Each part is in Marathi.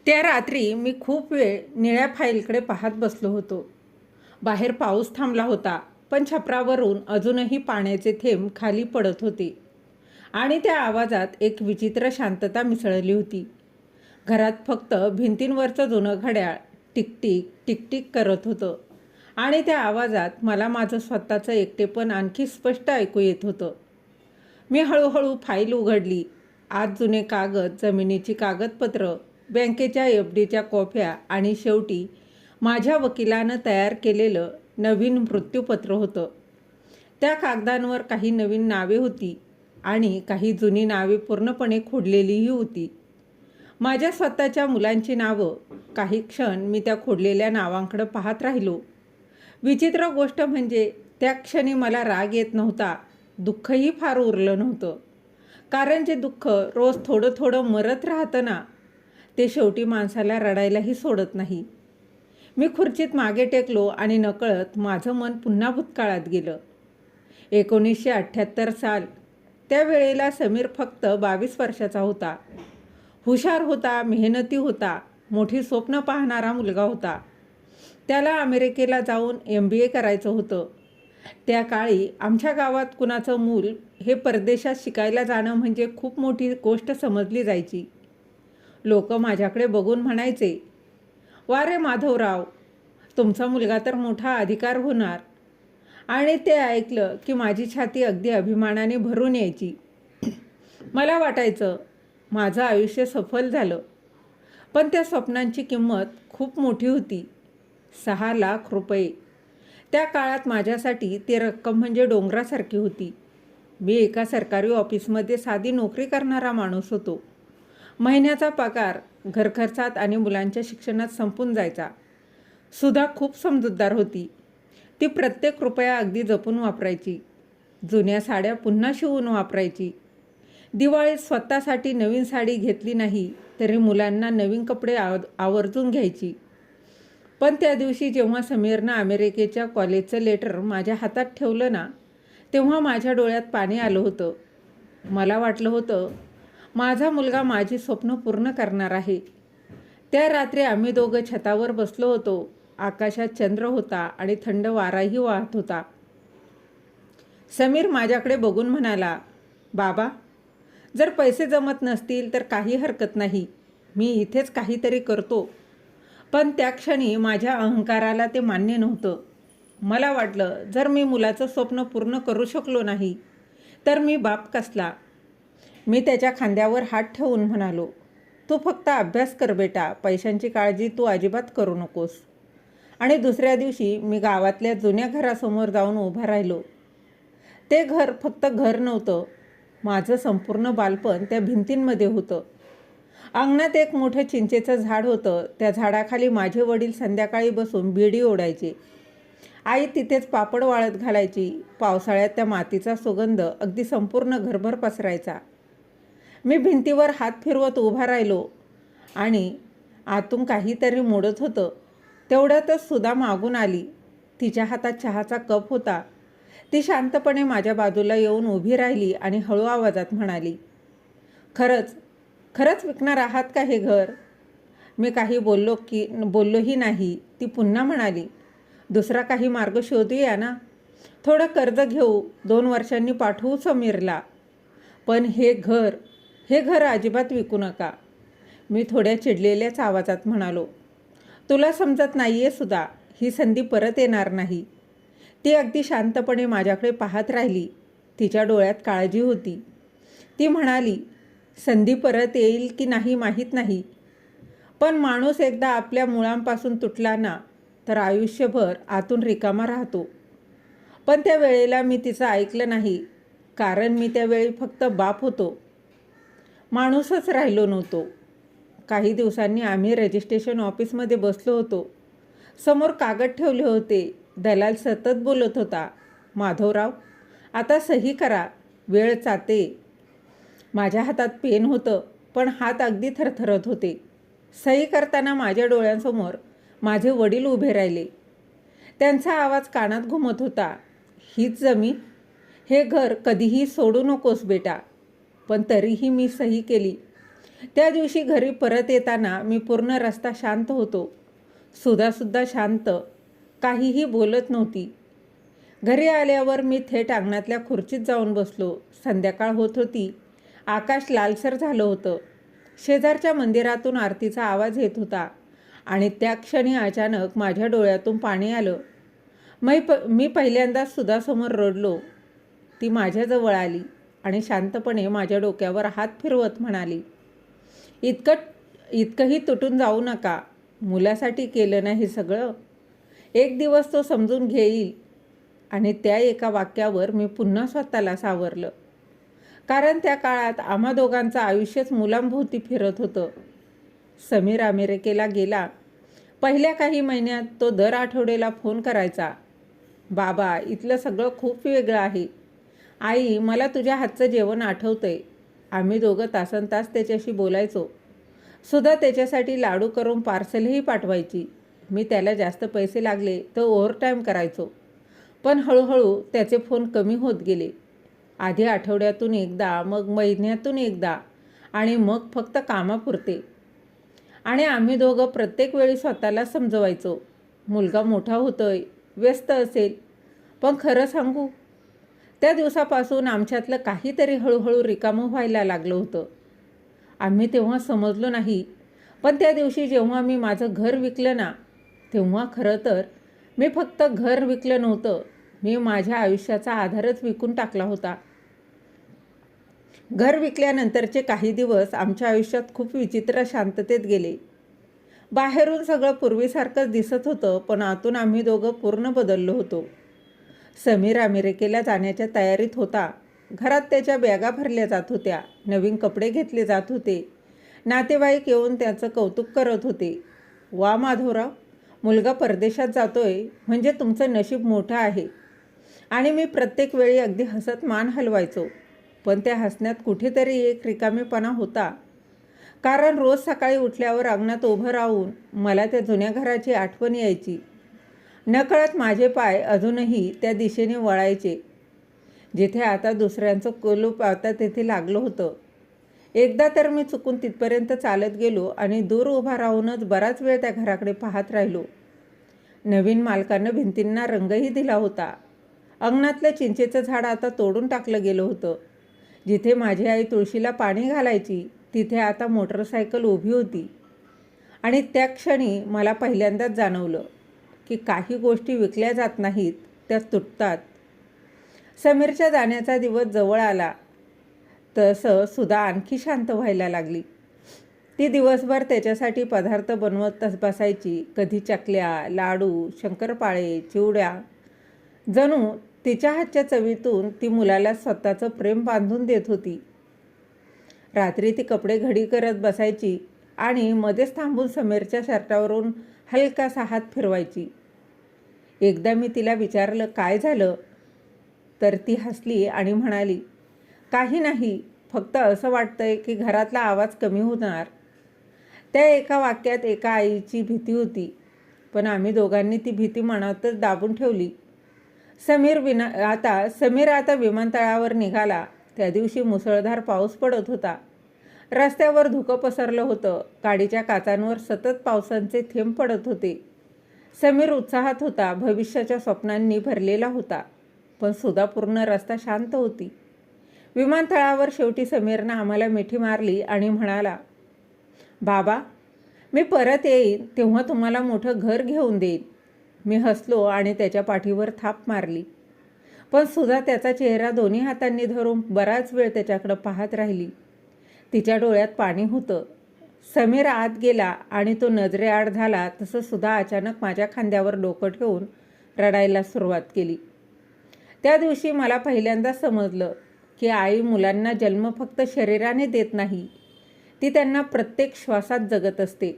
त्या रात्री मी खूप वेळ निळ्या फाईलकडे पाहत बसलो होतो. बाहेर पाऊस थांबला होता, पण छपरावरून अजूनही पाण्याचे थेंब खाली पडत होते आणि त्या आवाजात एक विचित्र शांतता मिसळली होती. घरात फक्त भिंतींवरचं जुनं घड्याळ टिकटिक टिकटिक करत होतं आणि त्या आवाजात मला माझं स्वतःचं एकटेपण आणखी स्पष्ट ऐकू येत होतं. मी हळूहळू फाईल उघडली. आत जुने कागद, जमिनीची कागदपत्रं, बँकेच्या एफ-डीच्या कॉप्या आणि शेवटी माझ्या वकिलानं तयार केलेलं नवीन मृत्यूपत्र होतं. त्या कागदांवर काही नवीन नावे होती आणि काही जुनी नावे पूर्णपणे खोडलेलीही होती. माझ्या स्वतःच्या मुलांची नावं. काही क्षण मी त्या खोडलेल्या नावांकडे पाहत राहिलो. विचित्र गोष्ट म्हणजे त्या क्षणी मला राग येत नव्हता, दुःखही फार उरलं नव्हतं. कारण जे दुःख रोज थोडं थोडं मरत राहतं ना, ते शेवटी माणसाला रडायलाही सोडत नाही. मी खुर्चीत मागे टेकलो आणि नकळत माझं मन पुन्हा भूतकाळात गेलं. 1978 साल. त्या वेळेला समीर फक्त 22 वर्षाचा होता. हुशार होता, मेहनती होता, मोठी स्वप्न पाहणारा मुलगा होता. त्याला अमेरिकेला जाऊन MBA करायचं होतं. त्या काळी आमच्या गावात कुणाचं मूल हे परदेशात शिकायला जाणं म्हणजे खूप मोठी गोष्ट समजली जायची. लोक माझ्याकडे बघून म्हणायचे, "वा रे माधवराव, तुमचा मुलगा तर मोठा अधिकार होणार." आणि ते ऐकलं की माझी छाती अगदी अभिमानाने भरून यायची. मला वाटायचं माझं आयुष्य सफल झालं. पण त्या स्वप्नांची किंमत खूप मोठी होती. 6 लाख रुपये. त्या काळात माझ्यासाठी ती रक्कम म्हणजे डोंगरासारखी होती. मी एका सरकारी ऑफिसमध्ये साधी नोकरी करणारा माणूस होतो. महिन्याचा पगार घरखर्चात आणि मुलांच्या शिक्षणात संपून जायचा. सुधा खूप समजूतदार होती. ती प्रत्येक रुपया अगदी जपून वापरायची. जुन्या साड्या पुन्हा शिवून वापरायची. दिवाळीत स्वतःसाठी नवीन साडी घेतली नाही तरी मुलांना नवीन कपडे आवर्जून घ्यायची. पण त्या दिवशी जेव्हा समीरनं अमेरिकेच्या कॉलेजचं लेटर माझ्या हातात ठेवलं ना, तेव्हा माझ्या डोळ्यात पाणी आलं होतं. मला वाटलं होतं माझा मुलगा माझी स्वप्न पूर्ण करणार आहे. त्या रात्री आम्ही दोघं छतावर बसलो होतो. आकाशात चंद्र होता आणि थंड वाराही वाहत होता. समीर माझ्याकडे बघून म्हणाला, "बाबा, जर पैसे जमत नसतील तर काही हरकत नाही. मी इथेच काहीतरी करतो." पण त्या क्षणी माझ्या अहंकाराला ते मान्य नव्हतं. मला वाटलं जर मी मुलाचं स्वप्न पूर्ण करू शकलो नाही तर मी बाप कसला. मी त्याच्या खांद्यावर हात ठेवून म्हणालो, "तू फक्त अभ्यास कर बेटा, पैशांची काळजी तू अजिबात करू नकोस." आणि दुसऱ्या दिवशी मी गावातल्या जुन्या घरासमोर जाऊन उभा राहिलो. ते घर फक्त घर नव्हतं, माझं संपूर्ण बालपण त्या भिंतींमध्ये होतं. अंगणात एक मोठं चिंचेचं झाड होतं. त्या झाडाखाली माझे वडील संध्याकाळी बसून बिडी ओढायचे. आई तिथेच पापड वाळत घालायची. पावसाळ्यात त्या मातीचा सुगंध अगदी संपूर्ण घरभर पसरायचा. मी भिंतीवर हात फिरवत उभा राहिलो आणि आतून काहीतरी मोडत होतं. तेवढ्यातच सुधा मागून आली. तिच्या हातात चहाचा कप होता. ती शांतपणे माझ्या बाजूला येऊन उभी राहिली आणि हळू आवाजात म्हणाली, खरंच विकणार आहात का हे घर?" मी काही बोललोही नाही. ती पुन्हा म्हणाली, "दुसरा काही मार्ग शोधूया ना. थोडं कर्ज घेऊ, 2 वर्षांनी पाठवू समीरला. पण हे घर अजिबात विकू नका." मी थोड्या चिडलेल्याच आवाजात म्हणालो, "तुला समजत नाहीये सुधा, ही संधी परत येणार नाही." ती अगदी शांतपणे माझ्याकडे पाहत राहिली. तिच्या डोळ्यात काळजी होती. ती म्हणाली, "संधी परत येईल की नाही माहीत नाही, पण माणूस एकदा आपल्या मुळांपासून तुटला ना तर आयुष्यभर आतून रिकामा राहतो." पण त्या वेळेला मी तिचं ऐकलं नाही. कारण मी त्यावेळी फक्त बाप होतो, माणूसच राहिलो नव्हतो. काही दिवसांनी आम्ही रजिस्ट्रेशन ऑफिसमध्ये बसलो होतो. समोर कागद ठेवले होते. दलाल सतत बोलत होता, "माधवराव, आता सही करा, वेळ जाते." माझ्या हातात पेन होतं, पण हात अगदी थरथरत होते. सही करताना माझ्या डोळ्यांसमोर माझे वडील उभे राहिले. त्यांचा आवाज कानात घुमत होता, "हीच जमीन, हे घर कधीही सोडू नकोस बेटा." पण तरीही मी सही केली. त्या दिवशी घरी परत येताना मी पूर्ण रस्ता शांत होतो. सुद्धा शांत, काहीही बोलत नव्हती. घरी आल्यावर मी थेट अंगणातल्या खुर्चीत जाऊन बसलो. संध्याकाळ होत होती. आकाश लालसर झालं होतं. शेजारच्या मंदिरातून आरतीचा आवाज येत होता आणि त्या क्षणी अचानक माझ्या डोळ्यातून पाणी आलं. मी पहिल्यांदाच सुधासमोर रडलो. ती माझ्याजवळ आली आणि शांतपणे माझ्या डोक्यावर हात फिरवत म्हणाली, इतकंही तुटून जाऊ नका. मुलासाठी केलं ना हे सगळं. एक दिवस तो समजून घेईल. आणि त्या एका वाक्यावर मी पुन्हा स्वतःला सावरलं. कारण त्या काळात आम्हा दोघांचं आयुष्यच मुलांभोवती फिरत होतं. समीर अमेरिकेला गेला. पहिल्या काही महिन्यात तो दर आठवड्याला फोन करायचा. बाबा, इथलं सगळं खूप वेगळं आहे. आई, मला तुझ्या हातचं जेवण आठवतंय. आम्ही दोघं तासनतास त्याच्याशी बोलायचो. सुद्धा त्याच्यासाठी लाडू करून पार्सलही पाठवायची. मी त्याला जास्त पैसे लागले तर ओव्हरटाईम करायचो. पण हळूहळू त्याचे फोन कमी होत गेले. आधी आठवड्यातून एकदा, मग महिन्यातून एकदा आणि मग फक्त कामापुरते. आणि आम्ही दोघं प्रत्येक वेळी स्वतःला समजवायचो, मुलगा मोठा होतोय, व्यस्त असेल. पण खरं सांगू, त्या दिवसापासून आमच्यातलं काहीतरी हळूहळू रिकामं व्हायला लागलं होतं. आम्ही तेव्हा समजलो नाही. पण त्या दिवशी जेव्हा मी माझं घर विकलं ना, तेव्हा खरं तर मी फक्त घर विकलं नव्हतं, मी माझ्या आयुष्याचा आधारच विकून टाकला होता. घर विकल्यानंतरचे काही दिवस आमच्या आयुष्यात खूप विचित्र शांततेत गेले. बाहेरून सगळं पूर्वीसारखंच दिसत होतं, पण आतून आम्ही दोघं पूर्ण बदललो होतो. समीर अमेरिकेला जाण्याच्या तयारीत होता. घरात त्याच्या बॅगा भरल्या जात होत्या, नवीन कपडे घेतले जात होते. नातेवाईक येऊन त्याचं कौतुक करत होते. वा माधवराव, मुलगा परदेशात जातोय म्हणजे तुमचं नशीब मोठं आहे. आणि मी प्रत्येक वेळी अगदी हसत मान हलवायचो. पण त्या हसण्यात कुठेतरी एक रिकामेपणा होता. कारण रोज सकाळी उठल्यावर अंगणात उभं राहून मला त्या जुन्या घराची आठवण यायची. नकळत माझे पाय अजूनही त्या दिशेने वळायचे, जिथे आता दुसऱ्यांचं कुलूप आता तेथे लागलं होतं. एकदा तर मी चुकून तिथपर्यंत चालत गेलो आणि दूर उभा राहूनच बराच वेळ त्या घराकडे पाहत राहिलो. नवीन मालकानं भिंतींना रंगही दिला होता. अंगणातलं चिंचेचं झाड आता तोडून टाकलं गेलं होतं. जिथे माझी आई तुळशीला पाणी घालायची, तिथे आता मोटरसायकल उभी होती. आणि त्या क्षणी मला पहिल्यांदाच जाणवलं की काही गोष्टी विकल्या जात नाहीत, त्या तुटतात. समीरच्या जाण्याचा दिवस जवळ आला तसं सुद्धा आणखी शांत व्हायला लागली. ती दिवसभर त्याच्यासाठी पदार्थ बनवत बसायची. कधी चकल्या, लाडू, शंकरपाळे, चिवड्या. जणू तिच्या हातच्या चवीतून ती मुलाला स्वतःचं प्रेम बांधून देत होती. रात्री ती कपडे घडी करत बसायची आणि मध्येच थांबून समीरच्या शर्टावरून हलकासा हात फिरवायची. एकदा मी तिला विचारलं, काय झालं? तर ती हसली आणि म्हणाली, काही नाही, फक्त असं वाटतंय की घरातला आवाज कमी होणार. त्या एका वाक्यात एका आईची भीती होती, पण आम्ही दोघांनी ती भीती मनातच दाबून ठेवली. समीर आता विमानतळावर निघाला. त्या दिवशी मुसळधार पाऊस पडत होता. रस्त्यावर धुकं पसरलं होतं. गाडीच्या काचांवर सतत पावसाचे थेंब पडत होते. समीर उत्साहात होता, भविष्याच्या स्वप्नांनी भरलेला होता. पण सुद्धा पूर्ण रस्ता शांत होती. विमानतळावर शेवटी समीरनं आम्हाला मिठी मारली आणि म्हणाला, बाबा, मी परत येईन तेव्हा तुम्हाला मोठं घर घेऊन देईन. मी हसलो आणि त्याच्या पाठीवर थाप मारली. पण सुद्धा त्याचा चेहरा दोन्ही हातांनी धरून बराच वेळ त्याच्याकडं पाहत राहिली. तिच्या डोळ्यात पाणी होतं. समीर आत गेला आणि तो नजरेआड झाला तसं सुद्धा अचानक माझ्या खांद्यावर डोकं ठेवून रडायला सुरुवात केली. त्या दिवशी मला पहिल्यांदाच समजलं की आई मुलांना जन्म फक्त शरीराने देत नाही, ती त्यांना प्रत्येक श्वासात जगत असते.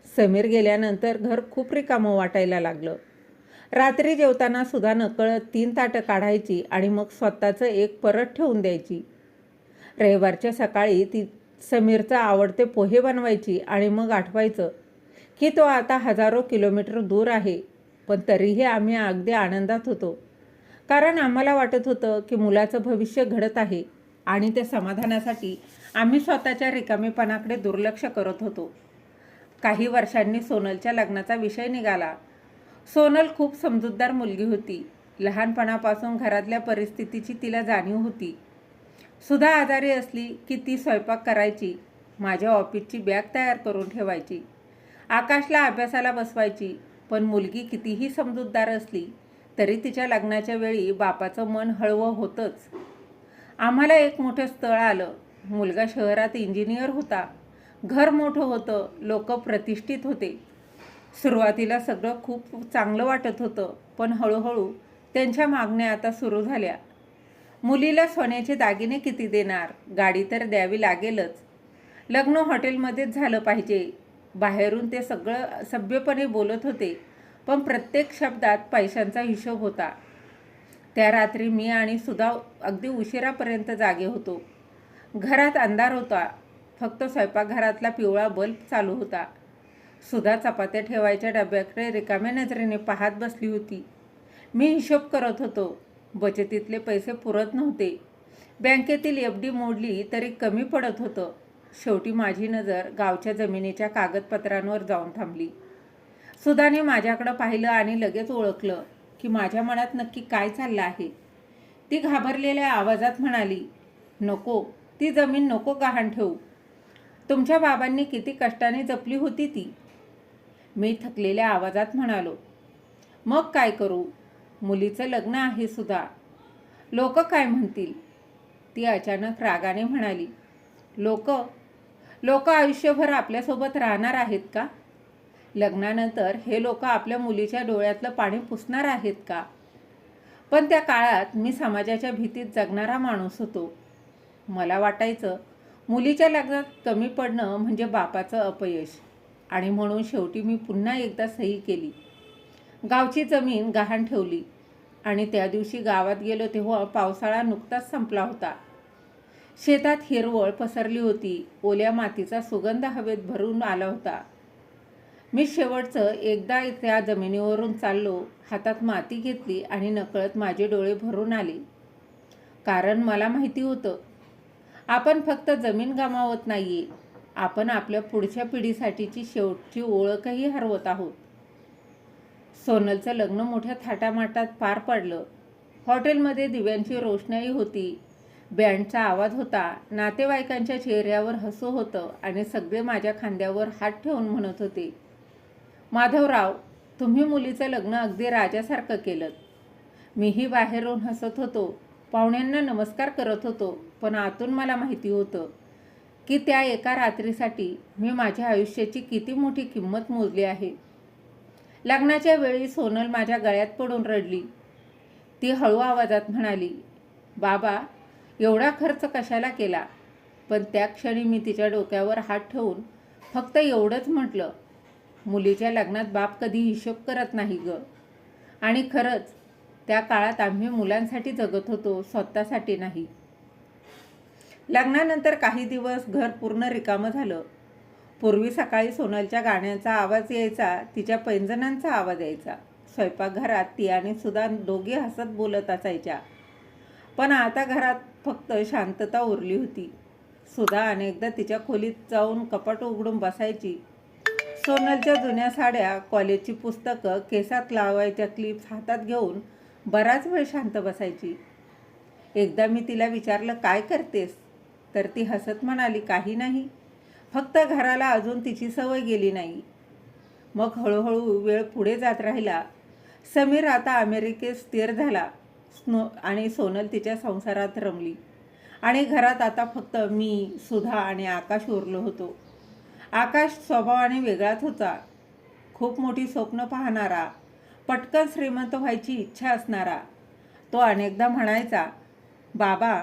समीर गेल्यानंतर घर खूप रिकामं वाटायला लागलं. रात्री जेवताना सुद्धा नकळत 3 ताटं काढायची आणि मग स्वतःचं एक परत ठेवून द्यायची. रविवारच्या सकाळी ती समीरचं आवडते पोहे बनवायची आणि मग आठवायचं की तो आता हजारो किलोमीटर दूर आहे. पण तरीही आम्ही अगदी आनंदात होतो. कारण आम्हाला वाटत होतं की मुलाचं भविष्य घडत आहे. आणि त्या समाधानासाठी आम्ही स्वतःच्या रिकामेपणाकडे दुर्लक्ष करत होतो. काही वर्षांनी सोनलच्या लग्नाचा विषय निघाला. सोनल खूप समजूतदार मुलगी होती. लहानपणापासून घरातल्या परिस्थितीची तिला जाणीव होती. सुधा आजारी असली की ती स्वयंपाक करायची, माझ्या ऑफिसची बॅग तयार करून ठेवायची, आकाशला अभ्यासाला बसवायची. पण मुलगी कितीही समजूतदार असली तरी तिच्या लग्नाच्या वेळी बापाचं मन हळवं होतंच. आम्हाला एक मोठं स्थळ आलं. मुलगा शहरात इंजिनियर होता. घर मोठं होतं, लोक प्रतिष्ठित होते. सुरुवातीला सगळं खूप चांगलं वाटत होतं, पण हळूहळू त्यांच्या मागण्या आता सुरू झाल्या. मुलीला सोन्याचे दागिने किती देणार, गाडी तर द्यावी लागेलच, लग्न हॉटेलमध्येच झालं पाहिजे. बाहेरून ते सगळं सभ्यपणे बोलत होते, पण प्रत्येक शब्दात पैशांचा हिशोब होता. त्या रात्री मी आणि सुधा अगदी उशिरापर्यंत जागे होतो. घरात अंधार होता, फक्त स्वयंपाकघरातला पिवळा बल्ब चालू होता. सुधा चपात्या ठेवायच्या डब्याकडे रिकाम्या नजरेने पाहत बसली होती. मी हिशोब करत होतो. बचतीतले पैसे पुरत नव्हते. बँकेतील FD मोडली तरी कमी पडत होतं. शेवटी माझी नजर गावच्या जमिनीच्या कागदपत्रांवर जाऊन थांबली. सुधाने माझ्याकडं पाहिलं आणि लगेच ओळखलं की माझ्या मनात नक्की काय चाललं आहे. ती घाबरलेल्या आवाजात म्हणाली, नको, ती जमीन नको गहाण ठेवू. तुमच्या बाबांनी किती कष्टाने जपली होती ती. मी थकलेल्या आवाजात म्हणालो, मग काय करू, मुलीचं लग्न आहे सुद्धा, लोक काय म्हणतील. ती अचानक रागाने म्हणाली, लोक आयुष्यभर आपल्यासोबत राहणार आहेत का? लग्नानंतर हे लोक आपल्या मुलीच्या डोळ्यातलं पाणी पुसणार आहेत का? पण त्या काळात मी समाजाच्या भीतीत जगणारा माणूस होतो. मला वाटायचं मुलीच्या लग्नात कमी पडणं म्हणजे बापाचं अपयश. आणि म्हणून शेवटी मी पुन्हा एकदा सही केली. गावची जमीन गहाण ठेवली. आणि त्या दिवशी गावात गेलो तेव्हा पावसाळा नुकताच संपला होता. शेतात हिरवळ पसरली होती. ओल्या मातीचा सुगंध हवेत भरून आला होता. मी शेवटचं एकदा त्या जमिनीवरून चाललो, हातात माती घेतली आणि नकळत माझे डोळे भरून आले. कारण मला माहिती होतं, आपण फक्त जमीन गमावत नाहीये, आपण आपल्या पुढच्या पिढीसाठीची शेवटची ओळखही हरवत आहोत. सोनलचं लग्न मोठ्या थाटामाटात पार पडलं. हॉटेलमध्ये दिव्यांची रोषणाई होती, बँडचा आवाज होता, नातेवाईकांच्या चेहऱ्यावर हसू होतं आणि सगळे माझ्या खांद्यावर हात ठेवून म्हणत होते, माधवराव, तुम्ही मुलीचं लग्न अगदी राजासारखं केलं. मीही बाहेरून हसत होतो, पाहुण्यांना नमस्कार करत होतो, पण आतून मला माहिती होतं की त्या एका रात्रीसाठी मी माझ्या आयुष्याची किती मोठी किंमत मोजली आहे. लग्नाच्या वेळी सोनल माझ्या गळ्यात पडून रडली. ती हळू आवाजात म्हणाली, बाबा, एवढा खर्च कशाला केला? पण त्या क्षणी मी तिच्या डोक्यावर हात ठेवून फक्त एवढंच म्हटलं, मुलीच्या लग्नात बाप कधी हिशोब करत नाही ग. आणि खरंच त्या काळात आम्ही मुलांसाठी जगत होतो, स्वतःसाठी नाही. लग्नानंतर काही दिवस घर पूर्ण रिकामं झालं. पूर्वी सकाळी सोनलच्या गाण्यांचा आवाज यायचा, तिच्या पैंजणांचा आवाज यायचा. स्वयंपाकघरात ती आणि सुधा दोघे हसत बोलत असायच्या. पण आता घरात फक्त शांतता उरली होती. सुधा अनेकदा तिच्या खोलीत जाऊन कपाट उघडून बसायची. सोनलच्या जुन्या साड्या, कॉलेजची पुस्तकं, केसात लावायच्या क्लिप्स हातात घेऊन बराच वेळ शांत बसायची. एकदा मी तिला विचारलं, काय करतेस? तर ती हसत म्हणाली, काही नाही, फक्त घराला अजून तिची सवय गेली नाही. मग हळूहळू वेळ पुढे जात राहिला. समीर आता अमेरिकेत स्थिर झाला आणि सोनल तिच्या संसारात रमली. आणि घरात आता फक्त मी, सुधा आणि आकाश उरलो होतो. आकाश स्वभावाने वेगळाच होता. खूप मोठी स्वप्न पाहणारा, पटकन श्रीमंत व्हायची इच्छा असणारा. तो अनेकदा म्हणायचा, बाबा,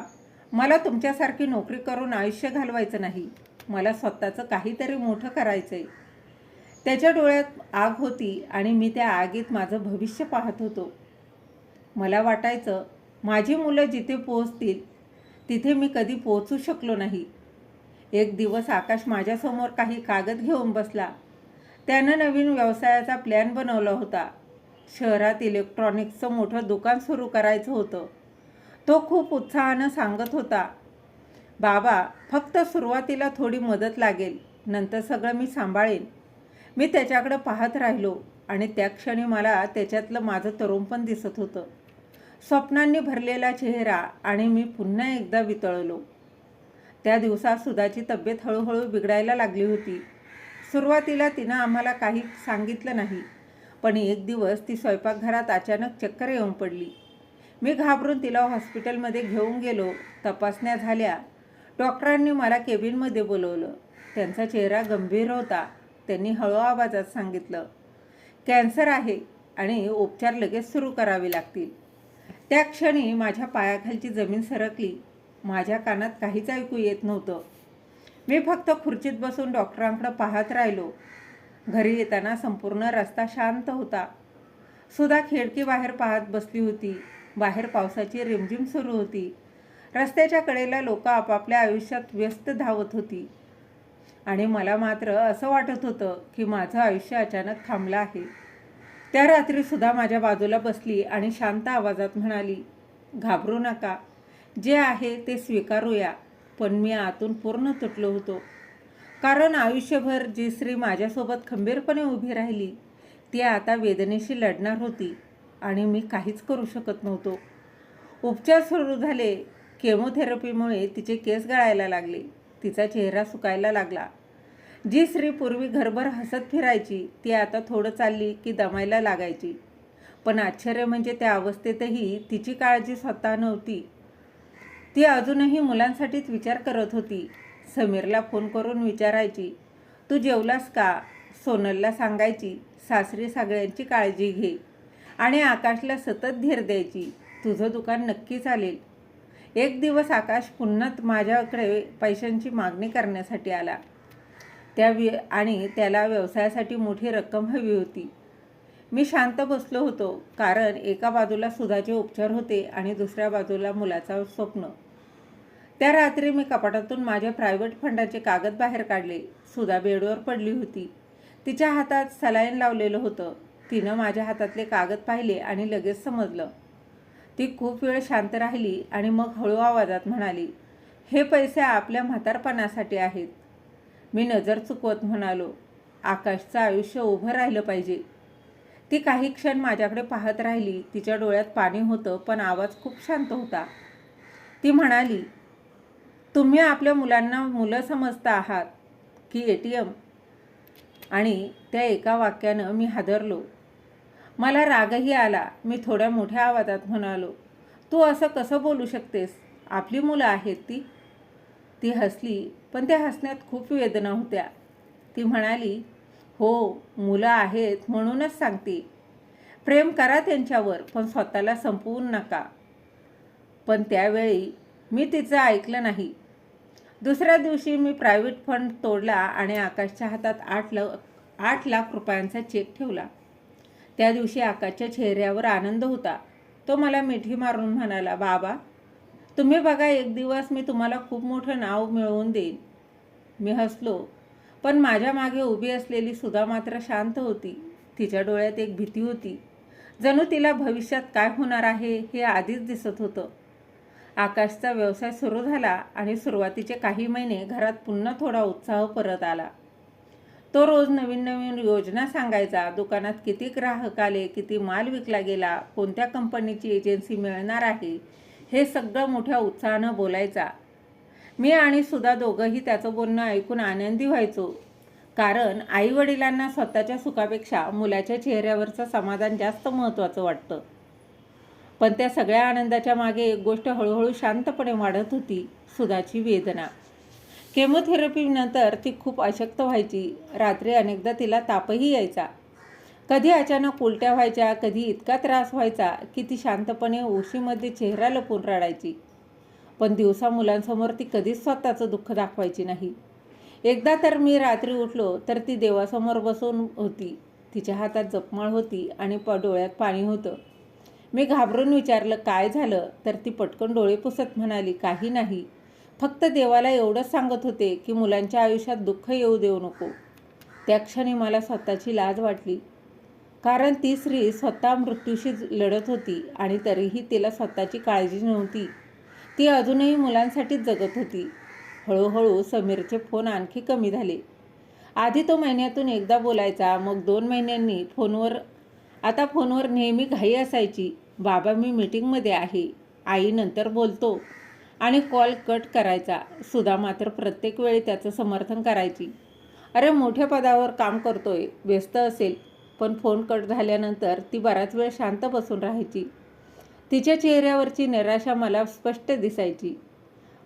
मला तुमच्यासारखी नोकरी करून आयुष्य घालवायचं नाही, मला स्वतःचं काहीतरी मोठं करायचं आहे. त्याच्या डोळ्यात आग होती आणि मी त्या आगीत माझं भविष्य पाहत होतो. मला वाटायचं, माझी मुलं जिथे पोहोचतील तिथे मी कधी पोहोचू शकलो नाही. एक दिवस आकाश माझ्यासमोर काही कागद घेऊन बसला. त्यानं नवीन व्यवसायाचा प्लॅन बनवला होता. शहरात इलेक्ट्रॉनिक्सचं मोठं दुकान सुरू करायचं होतं. तो खूप उत्साहानं सांगत होता. बाबा, फक्त सुरुवातीला थोडी मदत लागेल, नंतर सगळं मी सांभाळेन. मी त्याच्याकडं पाहत राहिलो आणि त्या क्षणी मला त्याच्यातलं माझं तरुणपण दिसत होतं. स्वप्नांनी भरलेला चेहरा आणि मी पुन्हा एकदा वितळलो. त्या दिवसात सुधाची तब्येत हळूहळू बिघडायला लागली होती. सुरुवातीला तिनं आम्हाला काही सांगितलं नाही, पण एक दिवस ती स्वयंपाकघरात अचानक चक्कर येऊन पडली. मी घाबरून तिला हॉस्पिटलमध्ये घेऊन गेलो. तपासण्या झाल्या. डॉक्टरांनी मला केबिनमध्ये बोलवलं. त्यांचा चेहरा गंभीर होता. त्यांनी हळू आवाजात सांगितलं, कॅन्सर आहे आणि उपचार लगेच सुरू करावे लागतील. त्या क्षणी माझ्या पायाखालची जमीन सरकली. माझ्या कानात काहीच ऐकू येत नव्हतं. मी फक्त खुर्चीत बसून डॉक्टरांकडे पाहत राहिलो. घरी येताना संपूर्ण रस्ता शांत होता. सुधा खिडकीबाहेर पाहत बसली होती. बाहेर पावसाची रिमझिम सुरू होती. रस्त्याच्या कडेला लोक आपापल्या आयुष्यात व्यस्त धावत होती आणि मला मात्र असं वाटत होतं की माझं आयुष्य अचानक थांबलं आहे. त्या रात्री सुधा माझ्या बाजूला बसली आणि शांत आवाजात म्हणाली, घाबरू नका, जे आहे ते स्वीकारूया. पण मी आतून पूर्ण तुटलो होतो. कारण आयुष्यभर जी स्त्री माझ्यासोबत खंबीरपणे उभी राहिली, ती आता वेदनेशी लढणार होती आणि मी काहीच करू शकत नव्हतो. उपचार सुरू झाले. केमोथेरपीमुळे तिचे केस गळायला लागले. तिचा चेहरा सुकायला लागला. जी स्त्री पूर्वी घरभर हसत फिरायची, ती आता थोडं चालली की दमायला लागायची. पण आश्चर्य म्हणजे त्या अवस्थेतही तिची काळजी स्वतः नव्हती. ती अजूनही मुलांसाठीच विचार करत होती. समीरला फोन करून विचारायची, तू जेवलास का? सोनलला सांगायची, सासरी सगळ्यांची काळजी घे. आणि आकाशला सतत धीर द्यायची, तुझं दुकान नक्की चालेल. एक दिवस आकाश पुन्हा माझ्याकडे पैशांची मागणी करण्यासाठी आला. आणि त्याला व्यवसायासाठी मोठी रक्कम हवी होती. मी शांत बसलो होतो, कारण एका बाजूला सुधाचे उपचार होते आणि दुसऱ्या बाजूला मुलाचं स्वप्न. त्या रात्री मी कपाटातून माझ्या प्रायव्हेट फंडाचे कागद बाहेर काढले. सुधा बेडवर पडली होती. तिच्या हातात सलाईन लावलेलं होतं. तिनं माझ्या हातातले कागद पाहिले आणि लगेच समजलं. ती खूप वेळ शांत राहिली आणि मग हळू आवाजात म्हणाली, हे पैसे आपल्या म्हातारपणासाठी आहेत. मी नजर चुकवत म्हणालो, आकाशचं आयुष्य उभं राहिलं पाहिजे. ती काही क्षण माझ्याकडे पाहत राहिली. तिच्या डोळ्यात पाणी होतं, पण आवाज खूप शांत होता. ती म्हणाली, तुम्ही आपल्या मुलांना मुलं समजता आहात की ATM? आणि त्या एका वाक्यानं मी हादरलो. मला रागही आला. मी थोड्या मोठ्या आवाजात म्हणालो, तू असं कसं बोलू शकतेस? आपली मुलं आहेत ती. ती हसली, पण त्या हसण्यात खूप वेदना होत्या. ती म्हणाली, हो, मुलं आहेत म्हणूनच सांगते. प्रेम करा त्यांच्यावर, पण स्वतःला संपवून नका. पण त्यावेळी मी तिचं ऐकलं नाही. दुसऱ्या दिवशी मी प्रायव्हेट फंड तोडला आणि आकाशच्या हातात 8 लाख रुपयांचा चेक ठेवला. त्या दिवशी आकाशच्या चेहऱ्यावर आनंद होता. तो मला मिठी मारून म्हणाला, बाबा, तुम्ही बघा, एक दिवस मी तुम्हाला खूप मोठं नाव मिळवून देईन. मी हसलो, पण माझ्या मागे उभी असलेली सुधा मात्र शांत होती. तिच्या डोळ्यात एक भीती होती. जणू तिला भविष्यात काय होणार आहे हे आधीच दिसत होतं. आकाशचा व्यवसाय सुरू झाला आणि सुरुवातीचे काही महिने घरात पुन्हा थोडा उत्साह परत आला. तो रोज नवीन नवीन योजना सांगायचा. दुकानात किती ग्राहक आले, किती माल विकला गेला, कोणत्या कंपनीची एजन्सी मिळणार आहे, हे सगळं मोठ्या उत्साहानं बोलायचा. मी आणि सुधा दोघंही त्याचं बोलणं ऐकून आनंदी व्हायचो. कारण आईवडिलांना स्वतःच्या सुखापेक्षा मुलाच्या चेहऱ्यावरचं समाधान जास्त महत्त्वाचं वाटतं. पण त्या सगळ्या आनंदाच्या मागे एक गोष्ट हळूहळू शांतपणे वाढत होती, सुधाची वेदना. केमोथेरपीनंतर ती खूप अशक्त व्हायची. रात्री अनेकदा तिला तापही यायचा. कधी अचानक उलट्या व्हायच्या, कधी इतका त्रास व्हायचा की ती शांतपणे उशीमध्ये चेहरा लपवून रडायची. पण दिवसा मुलांसमोर ती कधीच स्वतःचं दुःख दाखवायची नाही. एकदा तर मी रात्री उठलो तर ती देवासमोर बसून होती. तिच्या हातात जपमाळ होती आणि डोळ्यात पाणी होतं. मी घाबरून विचारलं, काय झालं? तर ती पटकन डोळे पुसत म्हणाली, काही नाही, फक्त देवाला एवढंच सांगत होते की मुलांच्या आयुष्यात दुःख येऊ देऊ नको. त्या क्षणी मला स्वतःची लाज वाटली. कारण ती स्त्री स्वतः मृत्यूशी लढत होती आणि तरीही तिला स्वतःची काळजी नव्हती. ती अजूनही मुलांसाठीच जगत होती. हळूहळू समीरचे फोन आणखी कमी झाले. आधी तो महिन्यातून एकदा बोलायचा, मग 2 महिन्यांनी फोनवर. आता फोनवर नेहमी घाई असायची. बाबा मी मीटिंगमध्ये आहे, आई नंतर बोलतो, आणि कॉल कट करायचा. सुधा मात्र प्रत्येक वेळी त्याचं समर्थन करायची. अरे मोठ्या पदावर काम करतोय, व्यस्त असेल. पण फोन कट झाल्यानंतर ती बराच वेळ शांत बसून राहायची. तिच्या चेहऱ्यावरची निराशा मला स्पष्ट दिसायची,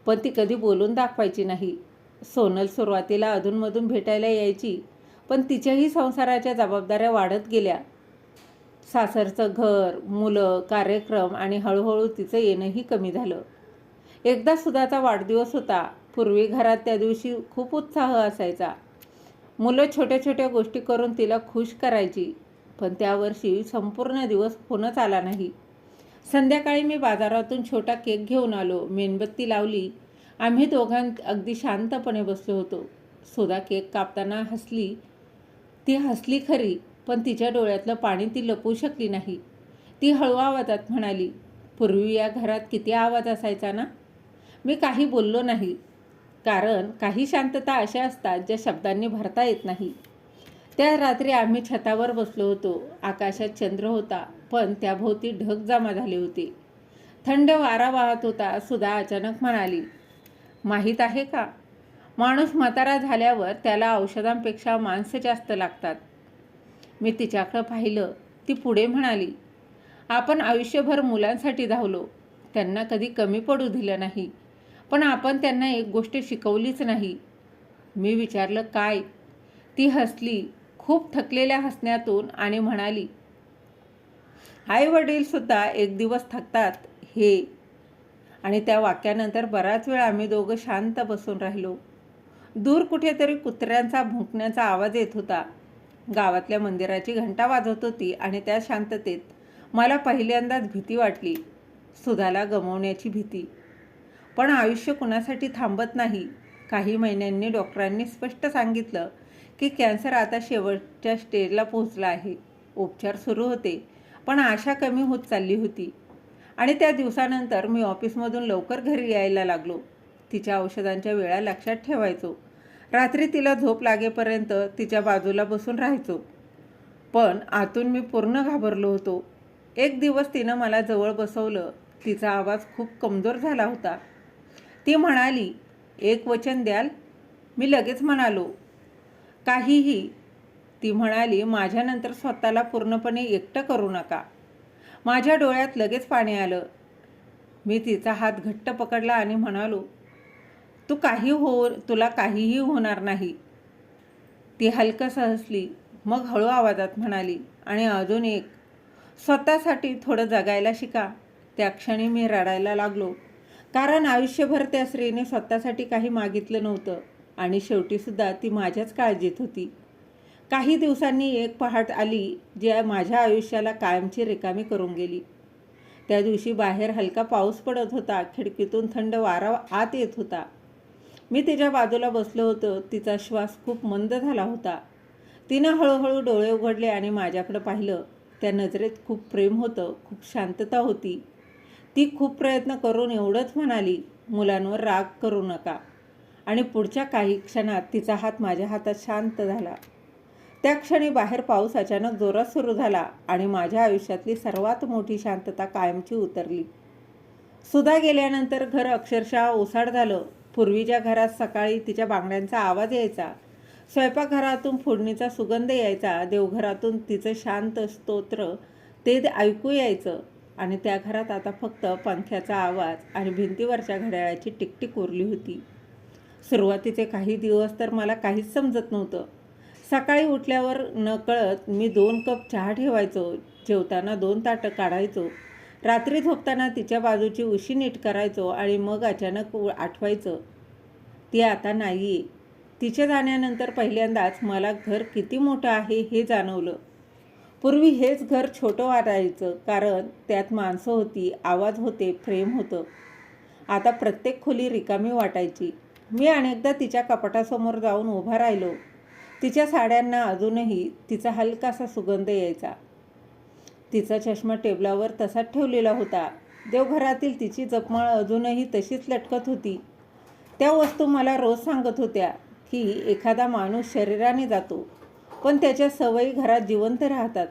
पण ती कधी बोलून दाखवायची नाही. सोनल सुरुवातीला अधूनमधून भेटायला यायची, पण तिच्याही संसाराच्या जबाबदाऱ्या वाढत गेल्या. सासरचं घर, मुलं, कार्यक्रम, आणि हळूहळू तिचं येणंही कमी झालं. एकदा सुधाचा वाढदिवस होता. पूर्वी घरात त्या दिवशी खूप उत्साह असायचा. मुलं छोट्या छोट्या गोष्टी करून तिला खुश करायची. पण त्यावर्षी संपूर्ण दिवस फोनच आला नाही. संध्याकाळी मी बाजारातून छोटा केक घेऊन आलो, मेणबत्ती लावली. आम्ही दोघां अगदी शांतपणे बसलो होतो. सुधा केक कापताना हसली. ती हसली खरी, पण तिच्या डोळ्यातलं पाणी ती लपवू शकली नाही. ती हळू आवाजात म्हणाली, पूर्वी या घरात किती आवाज असायचा ना. मी काही बोललो नाही, कारण काही शांतता अशा असतात ज्या शब्दांनी भरता येत नाही. त्या रात्री आम्ही छतावर बसलो होतो. आकाशात चंद्र होता, पण त्याभोवती ढग जमा झाले होते. थंड वारा वाहत होता. सुधा अचानक म्हणाली, माहीत आहे का, माणूस म्हातारा झाल्यावर त्याला औषधांपेक्षा माणसं जास्त लागतात. मी तिच्याकडं पाहिलं. ती पुढे म्हणाली, आपण आयुष्यभर मुलांसाठी धावलो, त्यांना कधी कमी पडू दिलं नाही, पण आपण त्यांना एक गोष्ट शिकवलीच नाही. मी विचारलं काय. ती हसली, खूप थकलेल्या हसण्यातून, आणि म्हणाली, आई वडील सुद्धा एक दिवस थकतात हे. आणि त्या वाक्यानंतर बराच वेळ आम्ही दोघं शांत बसून राहिलो. दूर कुठेतरी कुत्र्यांचा भुंकण्याचा आवाज येत होता. गावातल्या मंदिराची घंटा वाजत होती, आणि त्या शांततेत मला पहिल्यांदाच भीती वाटली. सुधाला गमावण्याची भीती. पण आयुष्य कुणासाठी थांबत नाही. काही महिन्यांनी डॉक्टरांनी स्पष्ट सांगितलं की कॅन्सर आता शेवटच्या स्टेजला पोहोचला आहे. उपचार सुरू होते, पण आशा कमी होत चालली होती. आणि त्या दिवसानंतर मी ऑफिसमधून लवकर घरी यायला लागलो. तिच्या औषधांच्या वेळा लक्षात ठेवायचो. रात्री तिला झोप लागेपर्यंत तिच्या बाजूला बसून राहायचो. पण आतून मी पूर्ण घाबरलो होतो. एक दिवस तिनं मला जवळ बसवलं. तिचा आवाज खूप कमजोर झाला होता. ती म्हणाली, एक वचन द्याल. मी लगेच म्हणालो, काहीही. ती म्हणाली, माझ्यानंतर स्वतःला पूर्णपणे एकटं करू नका. माझ्या डोळ्यात लगेच पाणी आलं. मी तिचा हात घट्ट पकडला आणि म्हणालो, तुला काहीही होणार नाही. ती हलकसं हसली. मग हळू आवाजात म्हणाली, आणि अजून एक, स्वतःसाठी थोडं जगायला शिका. त्या क्षणी मी रडायला लागलो, कारण आयुष्यभर त्या स्त्रीने स्वतःसाठी काही मागितलं नव्हतं, आणि शेवटीसुद्धा ती माझ्याच काळजीत होती. काही दिवसांनी एक पहाट आली जी माझ्या आयुष्याला कायमची रिकामी करून गेली. त्या दिवशी बाहेर हलका पाऊस पडत होता. खिडकीतून थंड वारा आत येत होता. मी तिच्या बाजूला बसलो होतो. तिचा श्वास खूप मंद झाला होता. तिनं हळूहळू डोळे उघडले आणि माझ्याकडे पाहिलं. त्या नजरेत खूप प्रेम होतं, खूप शांतता होती. ती खूप प्रयत्न करून एवढंच म्हणाली, मुलांवर राग करू नका. आणि पुढच्या काही क्षणात तिचा हात माझ्या हातात शांत झाला. त्या क्षणी बाहेर पाऊस अचानक जोरात सुरू झाला, आणि माझ्या आयुष्यातली सर्वात मोठी शांतता कायमची उतरली. सुधा गेल्यानंतर घर अक्षरशः ओसाड झालं. पूर्वीच्या घरात सकाळी तिच्या बांगड्यांचा आवाज यायचा. स्वयंपाकघरातून फोडणीचा सुगंध यायचा. देवघरातून तिचं शांत स्तोत्र ते ऐकू यायचं. आणि त्या घरात आता फक्त पंख्याचा आवाज आणि भिंतीवरच्या घड्याळाची टिकटिक उरली होती. सुरुवातीचे काही दिवस तर मला काहीच समजत नव्हतं. सकाळी उठल्यावर नकळत मी 2 कप चहा ठेवायचो. जेवताना 2 ताटं काढायचो. रात्री झोपताना तिच्या बाजूची उशी नीट करायचो. आणि मग अचानक आठवायचं, ती आता नाही आहे. तिच्या जाण्यानंतर पहिल्यांदाच मला घर किती मोठं आहे हे जाणवलं. पूर्वी हेच घर छोटं वाटायचं, कारण त्यात माणसं होती, आवाज होते, प्रेम होतं. आता प्रत्येक खोली रिकामी वाटायची. मी अनेकदा तिच्या कपाटासमोर जाऊन उभा राहिलो. तिच्या साड्यांना अजूनही तिचा हलकासा सुगंध यायचा. तिचा चष्मा टेबलावर तसाच ठेवलेला होता. देवघरातील तिची जपमाळ अजूनही तशीच लटकत होती. त्या वस्तू मला रोज सांगत होत्या की एखादा माणूस शरीराने जातो, पण त्याच्या सवयी घरात जिवंत राहतात.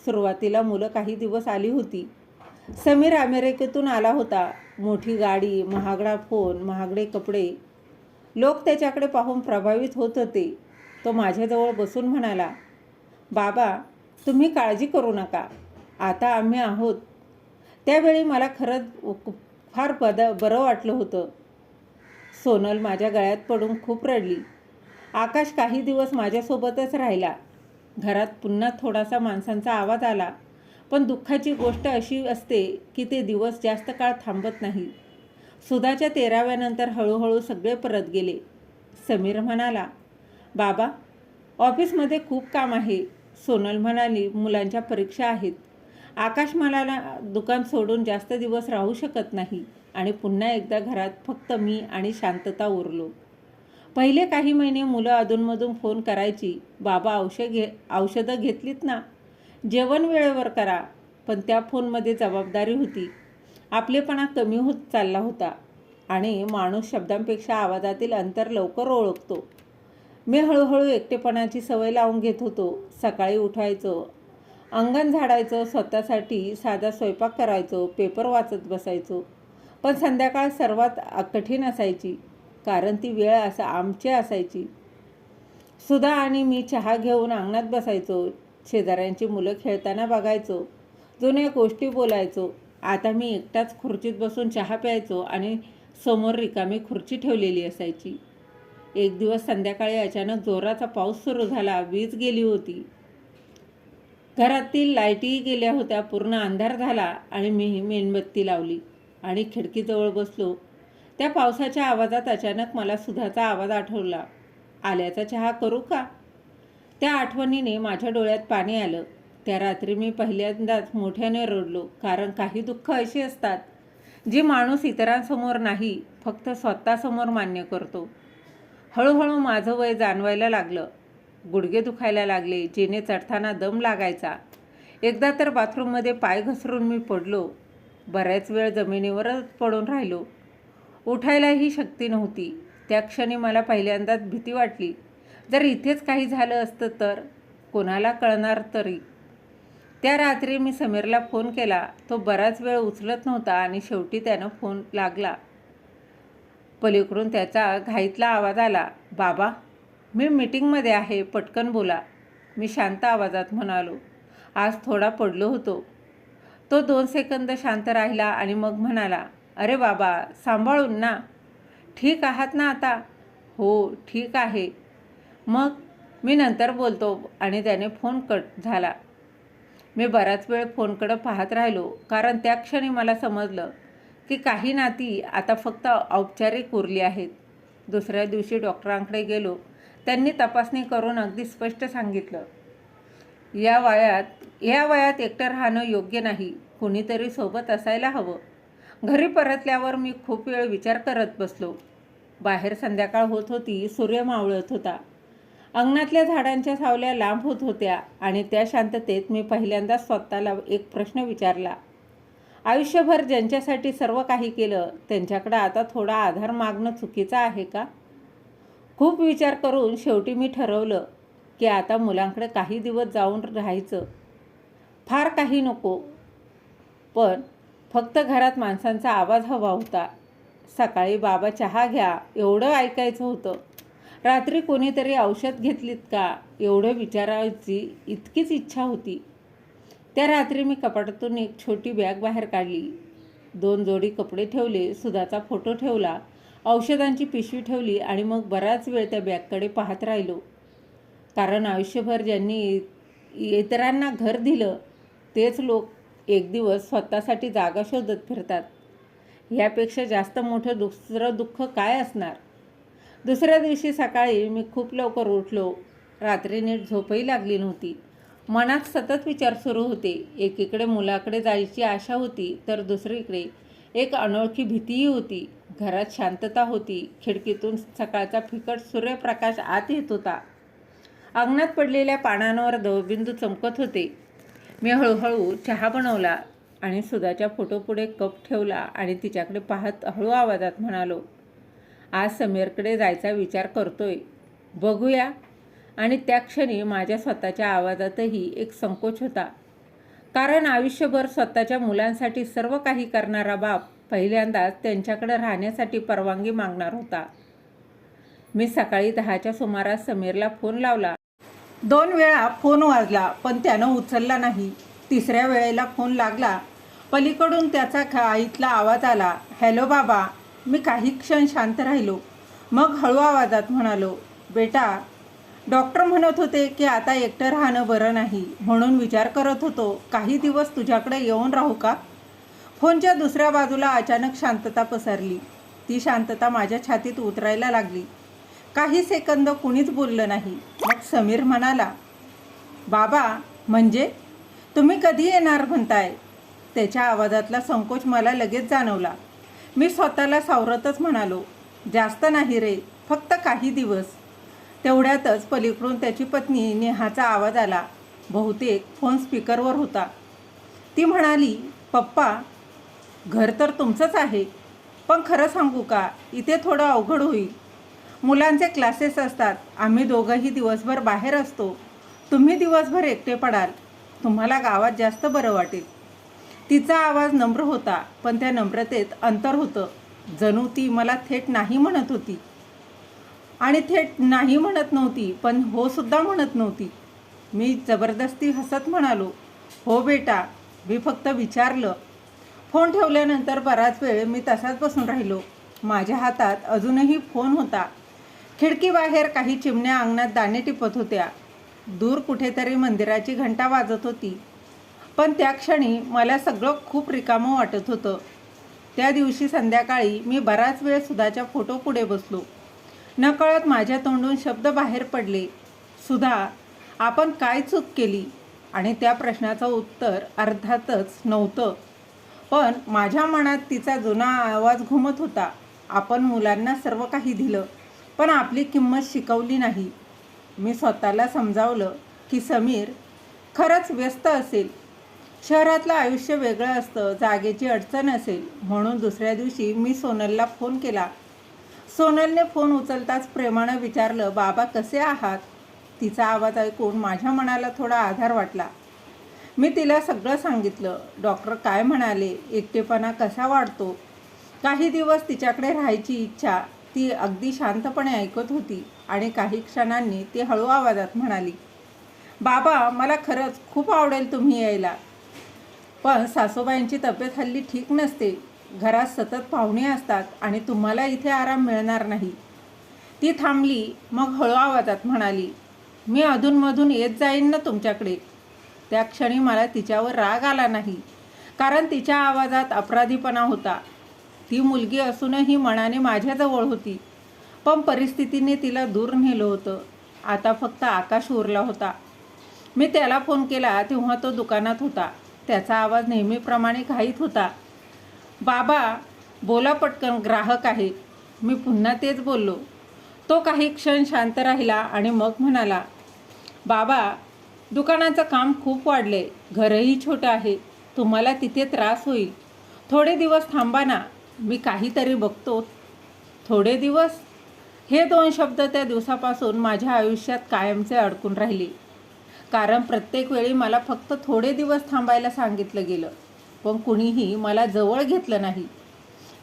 सुरुवातीला मुलं काही दिवस आली होती. समीर अमेरिकेतून आला होता. मोठी गाडी, महागडा फोन, महागडे कपडे. लोक त्याच्याकडे पाहून प्रभावित होत होते. तो माझ्याजवळ बसून म्हणाला, बाबा, तुम्ही काळजी करू नका, आता आम्ही आहोत. त्यावेळी मला खरंच फार बरं वाटलं होतं. सोनल माझ्या गळ्यात पडून खूप रडली. आकाश काही दिवस माझ्यासोबतच राहिला. घरात पुन्हा थोडासा माणसांचा आवाज आला, पण दुःखाची गोष्ट अशी असते की ते दिवस जास्त काळ थांबत नाही. सुधाच्या 13व्यानंतर हळूहळू सगळे परत गेले. समीर म्हणाला, बाबा, ऑफिसमध्ये खूप काम आहे. सोनल म्हणाली, मुलांच्या परीक्षा आहेत. आकाश म्हणाला, दुकान सोडून जास्त दिवस राहू शकत नाही. आणि पुन्हा एकदा घरात फक्त मी आणि शांतता उरलो. पहिले काही महिने मुलं अधूनमधून फोन करायची, बाबा औषधं घेतलीत ना, जेवण वेळेवर करा. पण त्या फोनमध्ये जबाबदारी होती. आपलेपणा कमी होत चालला होता आणि माणूस शब्दांपेक्षा आवाजातील अंतर लवकर ओळखतो. मी हळूहळू एकटेपणाची सवय लावून घेत होतो. सकाळी उठायचो, अंगण झाडायचो, स्वतःसाठी साधा स्वयंपाक करायचो, पेपर वाचत बसायचो. पण संध्याकाळ सर्वात कठीण असायची, कारण ती वेळ आमची असायची. सुधा आणि मी चहा घेऊन अंगणात बसायचो. शेजाऱ्यांची मुलं खेळताना बघायचो, जुन्या गोष्टी बोलायचो. आता मी एकटाच खुर्चीत बसून चहा प्यायचो आणि समोर रिकामी खुर्ची ठेवलेली असायची. एक दिवस संध्याकाळी अचानक जोराचा पाऊस सुरू झाला. वीज गेली होती. घरातील लाईटही गेल्या होत्या. पूर्ण अंधार झाला आणि मी मेणबत्ती लावली आणि खिडकीजवळ बसलो. त्या पावसाच्या आवाजात अचानक मला सुधाचा आवाज आठवला, आल्याचा चहा करू का? त्या आठवणीने माझ्या डोळ्यात पाणी आलं. त्या रात्री मी पहिल्यांदाच मोठ्याने रडलो, कारण काही दुःख अशी असतात जी माणूस इतरांसमोर नाही, फक्त स्वतःसमोर मान्य करतो. हळूहळू माझं वय जाणवायला लागलं. गुडघे दुखायला लागले, जिने चढताना दम लागायचा. एकदा तर बाथरूममध्ये पाय घसरून मी पडलो. बऱ्याच वेळ जमिनीवरच पडून राहिलो. उठायलाही शक्ती नव्हती. त्या क्षणी मला पहिल्यांदाच भीती वाटली. जर इथेच काही झालं असतं तर कोणाला कळणार तरी. त्या रात्री मी समीरला फोन केला. तो बराच वेळ उचलत नव्हता आणि शेवटी त्यानं फोन लागला. पलीकडून त्याचा घाईतला आवाज आला, बाबा, मी मीटिंगमध्ये आहे, पटकन बोला. मी शांत आवाजात म्हणालो, आज थोडा पडलो होतो. तो 2 सेकंद शांत राहिला आणि मग म्हणाला, अरे बाबा, सांभाळून ना. ठीक आहात ना आता? हो, ठीक आहे. मग मी नंतर बोलतो. आणि त्याने फोन कट झाला. मी बराच वेळ फोनकडे पाहत राहिलो, कारण त्या क्षणी मला समजलं की काही नाती आता फक्त औपचारिक उरली आहेत. दुसऱ्या दिवशी डॉक्टरांकडे गेलो. त्यांनी तपासणी करून अगदी स्पष्ट सांगितलं, या वयात एकटं राहणं योग्य नाही. कुणीतरी सोबत असायला हवं. घरी परतल्यावर मी खूप वेळ विचार करत बसलो. बाहेर संध्याकाळ होत होती. सूर्य मावळत होता. अंगणातल्या झाडांच्या सावल्या लांब होत होत्या आणि त्या शांततेत मी पहिल्यांदा स्वतःला एक प्रश्न विचारला, आयुष्यभर ज्यांच्यासाठी सर्व काही केलं त्यांच्याकडे आता थोडा आधार मागणं चुकीचं आहे का? खूप विचार करून शेवटी मी ठरवलं की आता मुलांकडे काही दिवस जाऊन राहायचं. फार काही नको, पण फक्त घरात माणसांचा आवाज हवा होता. सकाळी बाबा चहा घ्या एवढं ऐकायचं होतं. रात्री कोणीतरी औषध घेतलीत का एवढं विचारायची इतकीच इच्छा होती. त्या रात्री मी कपाटातून एक छोटी बॅग बाहेर काढली. 2 जोडी कपडे ठेवले, सुधाचा फोटो ठेवला, औषधांची पिशवी ठेवली आणि मग बराच वेळ त्या बॅगकडे पाहत राहिलो. कारण आयुष्यभर ज्यांनी इतरांना घर दिलं तेच लोक एक दिवस स्वतःसाठी जागा शोधत फिरतात. ह्यापेक्षा जास्त मोठं दुसरं दुःख काय असणार? दुसऱ्या दिवशी सकाळी मी खूप लवकर उठलो. रात्री नीट झोपही लागली नव्हती. मनात सतत विचार सुरू होते. एकीकडे मुलाकडे जायची आशा होती, तर दुसरीकडे एक अनोळखी भीतीही होती. घरात शांतता होती. खिडकीतून सकाळचा फिकट सूर्यप्रकाश आत येत होता. अंगणात पडलेल्या पानांवर दवबिंदू चमकत होते. मी हळूहळू चहा बनवला आणि सुधाच्या फोटोपुढे कप ठेवला आणि तिच्याकडे पाहत हळू आवाजात म्हणालो, आज समीरकडे जायचा विचार करतोय, बघूया. आणि त्या क्षणी माझ्या स्वतःच्या आवाजातही एक संकोच होता. कारण आयुष्यभर स्वतःच्या मुलांसाठी सर्व काही करणारा बाप पहिल्यांदाच त्यांच्याकडे राहण्यासाठी परवानगी मागणार होता. मी सकाळी 10च्या सुमारास समीरला फोन लावला. 2 वेळा फोन वाजला, पण त्यानं उचलला नाही. 3ऱ्या वेळेला फोन लागला. पलीकडून त्याचा आईतला आवाज आला, हॅलो बाबा. मी काही क्षण शांत राहिलो. मग हळू आवाजात म्हणालो, बेटा, डॉक्टर म्हणत होते की आता एकटं राहणं बरं नाही, म्हणून विचार करत होतो काही दिवस तुझ्याकडे येऊन राहू का. फोनच्या दुसऱ्या बाजूला अचानक शांतता पसरली. ती शांतता माझ्या छातीत उतरायला लागली. काही सेकंद कुणीच बोललं नाही. मग समीर म्हणाला, बाबा, म्हणजे तुम्ही कधी येणार म्हणताय. त्याच्या आवाजातला संकोच मला लगेच जाणवला. मी स्वतःला सावरतच म्हणालो, जास्त नाही रे, फक्त काही दिवस. तेवढ्यातच पलीकडून त्याची पत्नी नेहाचा आवाज आला. बहुतेक फोन स्पीकरवर होता. ती म्हणाली, पप्पा, घर तर तुमचंच आहे, पण खरं सांगू का, इथे थोडं अवघड होईल. मुलांचे क्लासेस असतात, आम्ही दोघंही दिवसभर बाहेर असतो. तुम्ही दिवसभर एकटे पडाल. तुम्हाला गावात जास्त बरं वाटेल. तिचा आवाज नम्र होता, पण त्या नम्रतेत अंतर होतं. जणू ती मला थेट नाही म्हणत होती. आणि थेट नाही म्हणत नव्हती, पण हो सुद्धा म्हणत नव्हती. मी जबरदस्ती हसत म्हणालो, हो बेटा, मी फक्त विचारलं. फोन ठेवल्यानंतर बराच वेळ मी तसाच बसून राहिलो. माझ्या हातात अजूनही फोन होता. खिडकीबाहेर काही चिमण्या अंगणात दाणे टिपत होत्या. दूर कुठेतरी मंदिराची घंटा वाजत होती. पण त्या क्षणी मला सगळं खूप रिकामं वाटत होतं. त्या दिवशी संध्याकाळी मी बराच वेळ सुधाच्या फोटोपुढे बसलो. नकळत माझ्या तोंडून शब्द बाहेर पडले, सुधा, आपण काय चूक केली. आणि त्या प्रश्नाचं उत्तर अर्थातच नव्हतं. पण माझ्या मनात तिचा जुना आवाज घुमत होता, आपण मुलांना सर्व काही दिलं, पण आपली किंमत शिकवली नाही. मी स्वतःला समजावलं की समीर खरंच व्यस्त असेल. शहरातलं आयुष्य वेगळं असतं, जागेची अडचण असेल. म्हणून दुसऱ्या दिवशी मी सोनलला फोन केला. सोनलने फोन उचलताच प्रेमानं विचारलं, बाबा कसे आहात. तिचा आवाज ऐकून माझ्या मनाला थोडा आधार वाटला. मी तिला सगळं सांगितलं. डॉक्टर काय म्हणाले, एकटेपणा कसा वाढतो. काही दिवस तिच्याकडे राहायची इच्छा. ती अगदी शांतपणे ऐकत होती. आणि काही क्षणांनी ती हळू आवाजात म्हणाली, बाबा, मला खरंच खूप आवडेल तुम्ही यायला. पण सासूबाईंची तब्येत हल्ली ठीक नसते. घरात सतत पाहुणे असतात आणि तुम्हाला इथे आराम मिळणार नाही. ती थांबली. मग हळू आवाजात म्हणाली, मी अधूनमधून येत जाईन ना तुमच्याकडे. त्या क्षणी मला तिच्यावर राग आला नाही, कारण तिच्या आवाजात अपराधीपणा होता. ती मुलगी असूनही मनाने माझ्याजवळ होती, पण परिस्थितीने तिला दूर नेलं होतं. आता फक्त आकाश उरला होता. मी त्याला फोन केला तेव्हा तो दुकानात होता. त्याचा आवाज नेहमीप्रमाणे घाईत होता. बाबा, बोला पटकन, ग्राहक आहे. मी पुन्हा तेच बोललो. तो काही क्षण शांत राहिला आणि मग म्हणाला, बाबा, दुकानाचं काम खूप वाढले, घरही छोटं आहे. तुम्हाला तिथे त्रास होईल. थोडे दिवस थांबा ना, मी काहीतरी बघतो. थोडे दिवस, हे 2 शब्द त्या दिवसापासून माझ्या आयुष्यात कायमचे अडकून राहिले. कारण प्रत्येक वेळी मला फक्त थोडे दिवस थांबायला सांगितलं गेलं, पण कुणीही मला जवळ घेतलं नाही.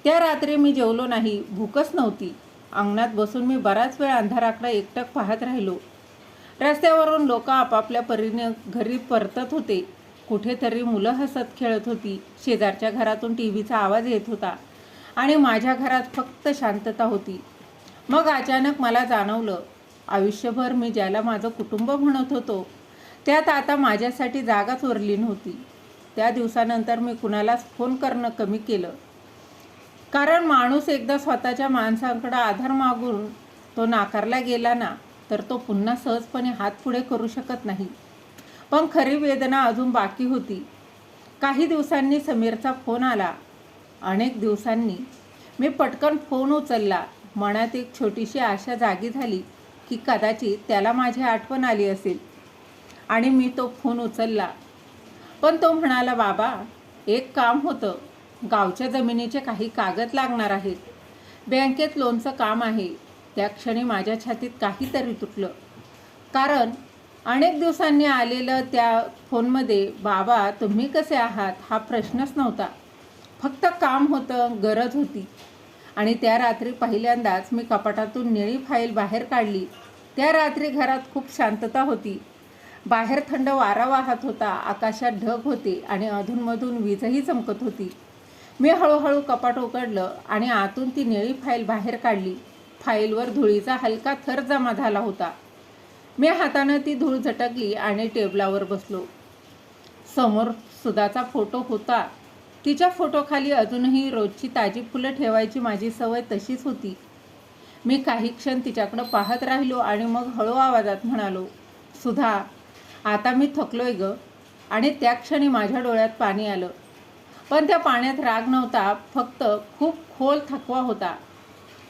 त्या रात्री मी जेवलो नाही, भूकच नव्हती. अंगणात बसून मी बराच वेळ अंधाराकडे एकटक पाहत राहिलो. रस्त्यावरून लोक आपापल्या परीने घरी परतत होते. कुठेतरी मुलं हसत खेळत होती. शेजारच्या घरातून टीव्हीचा आवाज येत होता आणि माझ्या घरात फक्त शांतता होती. मग अचानक मला जाणवलं, आयुष्यभर मी ज्याला माझं कुटुंब म्हणत होतो, त्यात आता माझ्यासाठी जागाच उरली नव्हती. त्या दिवसानंतर मी कुणालाच फोन करणं कमी केलं. कारण माणूस एकदा स्वतःच्या माणसांकडे आधार मागून तो नाकारला गेला ना, तर तो पुन्हा सहजपणे हात पुढे करू शकत नाही. पण खरी वेदना अजून बाकी होती. काही दिवसांनी समीरचा फोन आला. अनेक दिवसांनी मी पटकन फोन उचलला. मनात एक छोटीशी आशा जागी झाली की कदाचित त्याला माझी आठवण आली असेल. आणि मी तो फोन उचलला. पण तो म्हणाला, बाबा, एक काम होतं. गावच्या जमिनीचे काही कागद लागणार आहेत. बँकेत लोनचं काम आहे. त्या क्षणी माझ्या छातीत काहीतरी तुटलं. कारण अनेक दिवसांनी आलेलं त्या फोनमध्ये बाबा तुम्ही कसे आहात हा प्रश्नच नव्हता. फक्त काम होतं, गरज होती. आणि त्या रात्री पहिल्यांदाच मी कपाटातून निळी फाईल बाहेर काढली. त्या रात्री घरात खूप शांतता होती. बाहेर थंड वारा वाहत होता, आकाशात ढग होते आणि अधूनमधून वीजही चमकत होती. मी हळूहळू कपाट उघडलं आणि आतून ती निळी फाईल बाहेर काढली. फाईलवर धुळीचा हलका थर जमा झाला होता. मी हातानं ती धूळ झटकली आणि टेबलावर बसलो. समोर सुधाचा फोटो होता. तिच्या फोटोखाली अजूनही रोजची ताजी फुलं ठेवायची माझी सवय तशीच होती. मी काही क्षण तिच्याकडं पाहत राहिलो आणि मग हळू आवाजात म्हणालो, सुधा आता मी थकलोय ग. आणि त्या क्षणी माझ्या डोळ्यात पाणी आलं. पण त्या पाण्यात राग नव्हता, फक्त खूप खोल थकवा होता.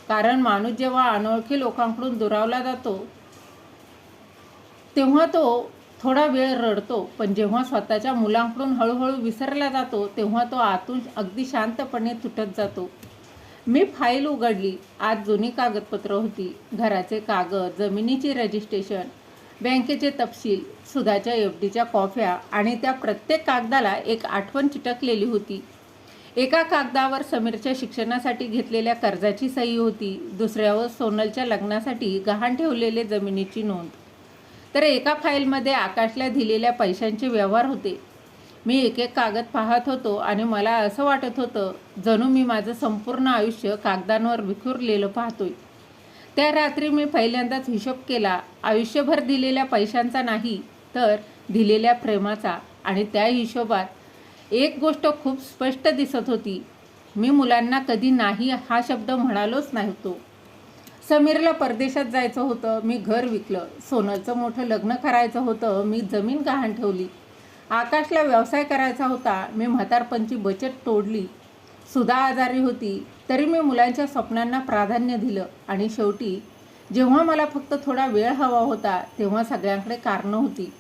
कारण माणूस जेव्हा अनोळखी लोकांकडून दुरावला जातो तेव्हा तो थोडा वेळ रडतो, पण जेव्हा स्वतःच्या मुलांकडून हळूहळू विसरला जातो तेव्हा तो आतून अगदी शांतपणे तुटत जातो. मी फाईल उघडली. आत जुनी कागदपत्र होती. घराचे कागद, जमिनीची रजिस्ट्रेशन, बँकेचे तपशील, सुधाच्या एफडीच्या कॉफ्या आणि त्या प्रत्येक कागदाला एक आठवण चिटकलेली होती. एका कागदावर समीरच्या शिक्षणासाठी घेतलेल्या कर्जाची सही होती. दुसऱ्यावर सोनलच्या लग्नासाठी गहाण ठेवलेले जमिनीची नोंद. तर एका फाईलमध्ये आकाशला दिलेल्या पैशांचे व्यवहार होते. मी एक एक कागद पाहत होतो आणि मला असं वाटत होतं जणू मी माझं संपूर्ण आयुष्य कागदांवर विखुरलेलं पाहतोय. त्या रात्री मी पहिल्यांदाच हिशोब केला, आयुष्यभर दिलेल्या पैशांचा नाही तर दिलेल्या प्रेमाचा. आणि त्या हिशोबात एक गोष्ट खूप स्पष्ट दिसत होती. मी मुलांना कधी नाही हा शब्द म्हणालोच नव्हतो. समीरला परदेशात जायचं होतं, मी घर विकलं. सोनलचं मोठं लग्न करायचं होतं, मी जमीन गहाण ठेवली. आकाशला व्यवसाय करायचा होता, मी म्हातारपणची बचत तोडली. सुधा आजारी होती, तरी मी मुलांच्या स्वप्नांना प्राधान्य दिलं. आणि शेवटी जेव्हा मला फक्त थोडा वेळ हवा होता तेव्हा सगळ्यांकडे कारणं होती.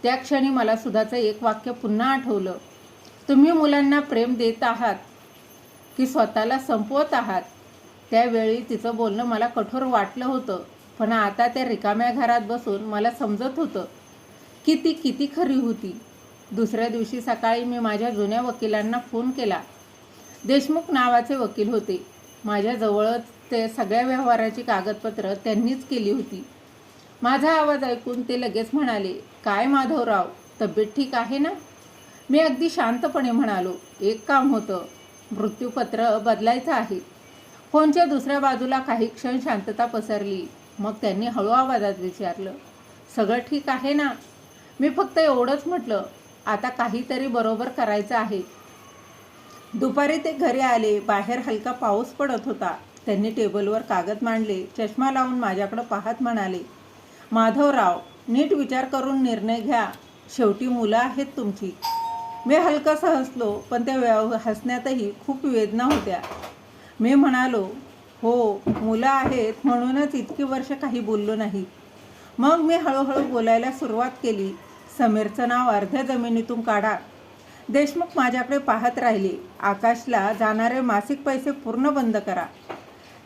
त्या क्षणी मला सुधाचं एक वाक्य पुन्हा आठवलं, तुम्ही मुलांना प्रेम देत आहात की स्वतःला संपवत आहात. त्यावेळी तिचं बोलणं मला कठोर वाटलं होतं, पण आता त्या रिकाम्या घरात बसून मला समजत होतं की ती किती खरी होती. दुसऱ्या दिवशी सकाळी मी माझ्या जुन्या वकिलांना फोन केला. देशमुख नावाचे वकील होते. माझ्याजवळच ते सगळ्या व्यवहाराची कागदपत्र त्यांनीच केली होती. माझा आवाज ऐकून ते लगेच म्हणाले, काय माधवराव, तब्येत ठीक आहे ना? मी अगदी शांतपणे म्हणालो, एक काम होतं, मृत्यूपत्र बदलायचं आहे. फोनच्या दुसऱ्या बाजूला काही क्षण शांतता पसरली. मग त्यांनी हळू आवाजात विचारलं, सगळं ठीक आहे ना? मी फक्त एवढंच म्हटलं, आता काहीतरी बरोबर करायचं आहे. दुपारी ते घरी आले. बाहेर हलका पाऊस पडत होता. त्यांनी टेबलवर कागद मांडले. चष्मा लावून माझ्याकडे पाहत म्हणाले, माधवराव, नीट विचार करून निर्णय घ्या. शेवटी मुलं आहेत तुमची. मी हलकंसं हसलो, पण त्या हसण्यातही खूप वेदना होत्या. मी म्हणालो, हो, मुलं आहेत म्हणूनच इतकी वर्ष काही बोललो नाही. मग मी हळूहळू बोलायला सुरुवात केली. समीरचं नाव अर्ध्या जमिनीतून काढा. देशमुख माझ्याकडे पाहत राहिले. आकाशला जाणारे मासिक पैसे पूर्ण बंद करा.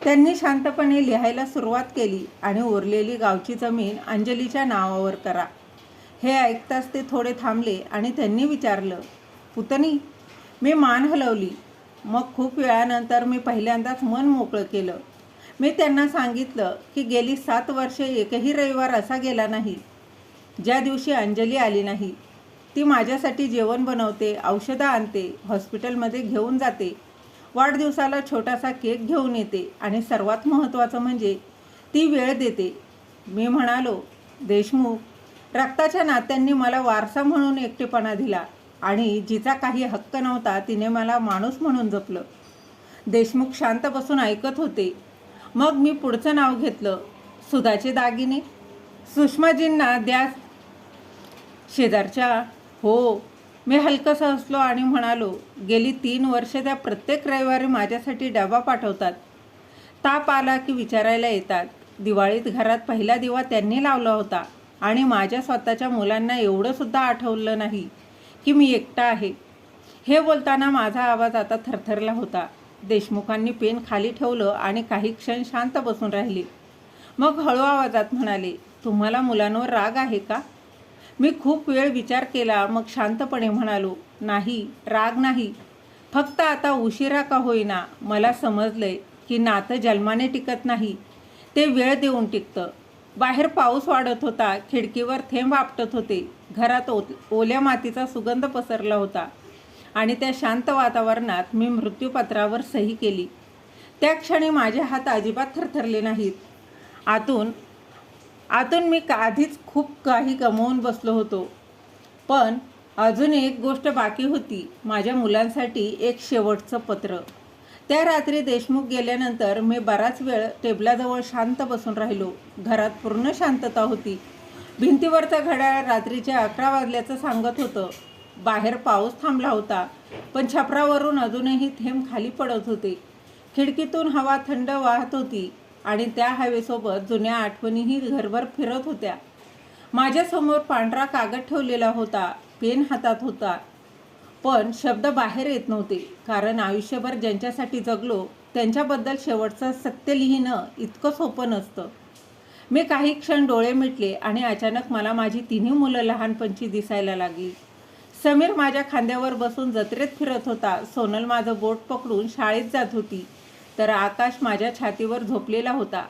त्यांनी शांतपणे लिहायला सुरुवात केली. आणि उरलेली गावची जमीन अंजलीच्या नावावर करा. हे ऐकताच ते थोडे थांबले आणि त्यांनी विचारलं, पुतणी? मी मान हलवली. मग खूप वेळानंतर मी पहिल्यांदाच मन मोकळं केलं. मी त्यांना सांगितलं की गेली 7 वर्षे एकही रविवार असा गेला नाही ज्या दिवशी अंजली आली नाही. ती माझ्यासाठी जेवण बनवते, औषधं आणते, हॉस्पिटलमध्ये घेऊन जाते, वाढदिवसाला छोटासा केक घेऊन येते आणि सर्वात महत्त्वाचं म्हणजे ती वेळ देते. मी म्हणालो, देशमुख, रक्ताच्या नात्यांनी मला वारसा म्हणून एकटेपणा दिला आणि जिचा काही हक्क नव्हता तिने मला माणूस म्हणून जपलं. देशमुख शांत बसून ऐकत होते. मग मी पुढचं नाव घेतलं, सुधाचे दागिने सुषमाजींना द्या. शेजारच्या? हो. मी हलकंसं हसलो आणि म्हणालो, गेली 3 वर्ष त्या प्रत्येक रविवारी माझ्यासाठी डबा पाठवतात. ताप आला की विचारायला येतात. दिवाळीत घरात पहिला दिवा त्यांनी लावला होता. आणि माझ्या स्वतःच्या मुलांना एवढंसुद्धा आठवलं नाही की मी एकटा आहे. हे बोलताना माझा आवाज आता थरथरला होता. देशमुखांनी पेन खाली ठेवलं आणि काही क्षण शांत बसून राहिली. मग हळू आवाजात म्हणाले, तुम्हाला मुलांवर राग आहे का? मी खूप वेळ विचार केला, मग शांतपणे म्हणालो, नाही, राग नाही. फक्त आता उशिरा का होईना मला समजलंय की नातं जन्माने टिकत नाही, ते वेळ देऊन टिकतं. बाहेर पाऊस वाढत होता, खिडकीवर थेंब आपटत होते. घरात ओल्या मातीचा सुगंध पसरला होता आणि त्या शांत वातावरणात मी मृत्यूपत्रावर सही केली. त्या क्षणी माझे हात अजिबात थरथरले नाहीत. आतून मी आधीच खूप काही गमावून बसलो होतो. पण अजून एक गोष्ट बाकी होती, माझ्या मुलांसाठी एक शेवटचं पत्र. त्या रात्री देशमुख गेल्यानंतर मी बराच वेळ टेबलाजवळ शांत बसून राहिलो. घरात पूर्ण शांतता होती. भिंतीवरचं घड्याळ रात्रीचे 11 वाजल्याचं सांगत होतं. बाहेर पाऊस थांबला होता, पण छपरावरून अजूनही थेंब खाली पडत होते. खिडकीतून हवा थंड वाहत होती आणि त्या हवेसोबत जुन्या आठवणीही घरभर फिरत होत्या. माझ्यासमोर पांढरा कागद ठेवलेला होता, पेन हातात होता, पण शब्द बाहेर येत नव्हते. कारण आयुष्यभर ज्यांच्यासाठी जगलो त्यांच्याबद्दल शेवटचं सत्य लिहिणं इतकं सोपं नसतं. मी काही क्षण डोळे मिटले आणि अचानक मला माझी तिन्ही मुलं लहानपणची दिसायला लागली. समीर माझ्या खांद्यावर बसून जत्रेत फिरत होता. सोनल माझं बोट पकडून शाळेत जात होती. तर आकाश माझ्या छातीवर झोपलेला होता.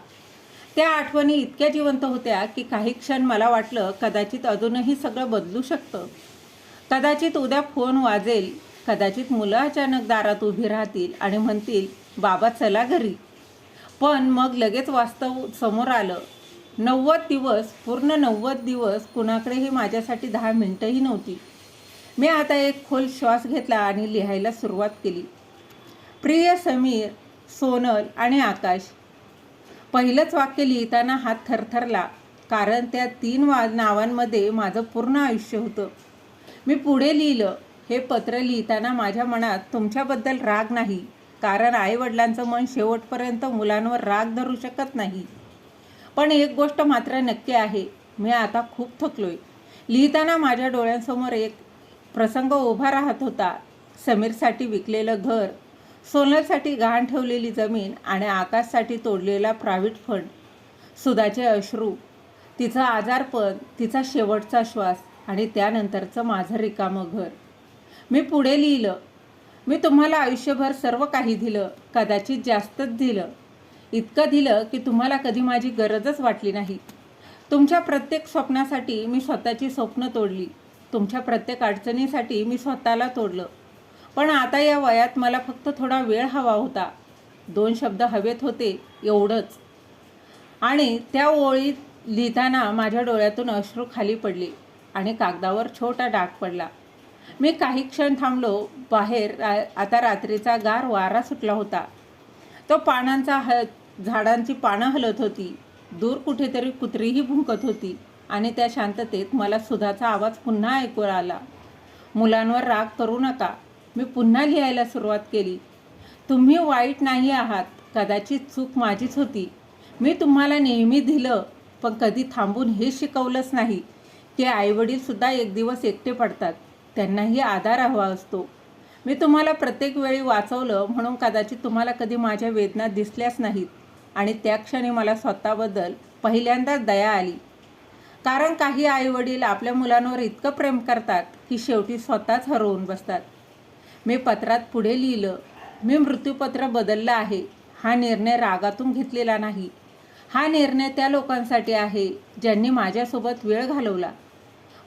त्या आठवणी इतक्या जिवंत होत्या की काही क्षण मला वाटलं कदाचित अजूनही सगळं बदलू शकतं. कदाचित उद्या फोन वाजेल, कदाचित मुलं अचानक दारात उभी राहतील आणि म्हणतील, बाबा चला घरी. पण मग लगेच वास्तव समोर आलं. 90 दिवस, पूर्ण 90 दिवस कुणाकडेही माझ्यासाठी 10 मिनिटंही नव्हती. मी आता एक खोल श्वास घेतला आणि लिहायला सुरुवात केली. प्रिय समीर, सोनल आणि आकाश. पहिलंच वाक्य लिहिताना हात थरथरला, कारण त्या 3 नावांमध्ये माझं पूर्ण आयुष्य होतं. मी पुढे लिहिलं, हे पत्र लिहिताना माझ्या मनात तुमच्याबद्दल राग नाही, कारण आईवडिलांचं मन शेवटपर्यंत मुलांवर राग धरू शकत नाही. पण एक गोष्ट मात्र नक्की आहे, मी आता खूप थकलोय. लिहिताना माझ्या डोळ्यांसमोर एक प्रसंग उभा राहत होता. समीरसाठी विकलेलं घर, सोनलसाठी गहाण ठेवलेली जमीन आणि आकाशसाठी तोडलेला प्रायव्हेट फंड. सुधाचे अश्रू, तिचं आजारपण, तिचा शेवटचा श्वास आणि त्यानंतरचं माझं रिकामं घर. मी पुढे लिहिलं, मी तुम्हाला आयुष्यभर सर्व काही दिलं, कदाचित जास्तच दिलं. इतकं दिलं की तुम्हाला कधी माझी गरजच वाटली नाही. तुमच्या प्रत्येक स्वप्नासाठी मी स्वतःची स्वप्न तोडली. तुमच्या प्रत्येक अडचणीसाठी मी स्वतःला तोडलं. पण आता या वयात मला फक्त थोडा वेळ हवा होता. 2 शब्द हवेत होते, एवढंच. आणि त्या ओळी लिहिताना माझ्या डोळ्यातून अश्रू खाली पडले आणि कागदावर छोटा डाग पडला. मी काही क्षण थांबलो. बाहेर आता रात्रीचा गार वारा सुटला होता. तो झाडांची पानं हलत होती. दूर कुठेतरी कुत्रीही भुंकत होती आणि त्या शांततेत मला सुधाचा आवाज पुन्हा ऐकू आला. मुलांवर राग करू नका. मी पुन्हा लिहायला सुरुवात केली. तुम्ही वाईट नाही आहात, कदाचित चूक माझीच होती. मी तुम्हाला नेहमी दिलं, पण कधी थांबून हे शिकवलंच नाही की आईवडीलसुद्धा एक दिवस एकटे पडतात, त्यांनाही आधार हवा असतो. मी तुम्हाला प्रत्येक वेळी वाचवलं म्हणून कदाचित तुम्हाला कधी माझ्या वेदना दिसल्याच नाहीत. आणि त्या क्षणी मला स्वतःबद्दल पहिल्यांदाच दया आली. कारण काही आईवडील आपल्या मुलांवर इतकं प्रेम करतात की शेवटी स्वतःच हरवून बसतात. मी पत्रात पुढे लिहिलं, मी मृत्यूपत्र बदललं आहे. हा निर्णय रागातून घेतलेला नाही. हा निर्णय त्या लोकांसाठी आहे ज्यांनी माझ्यासोबत वेळ घालवला,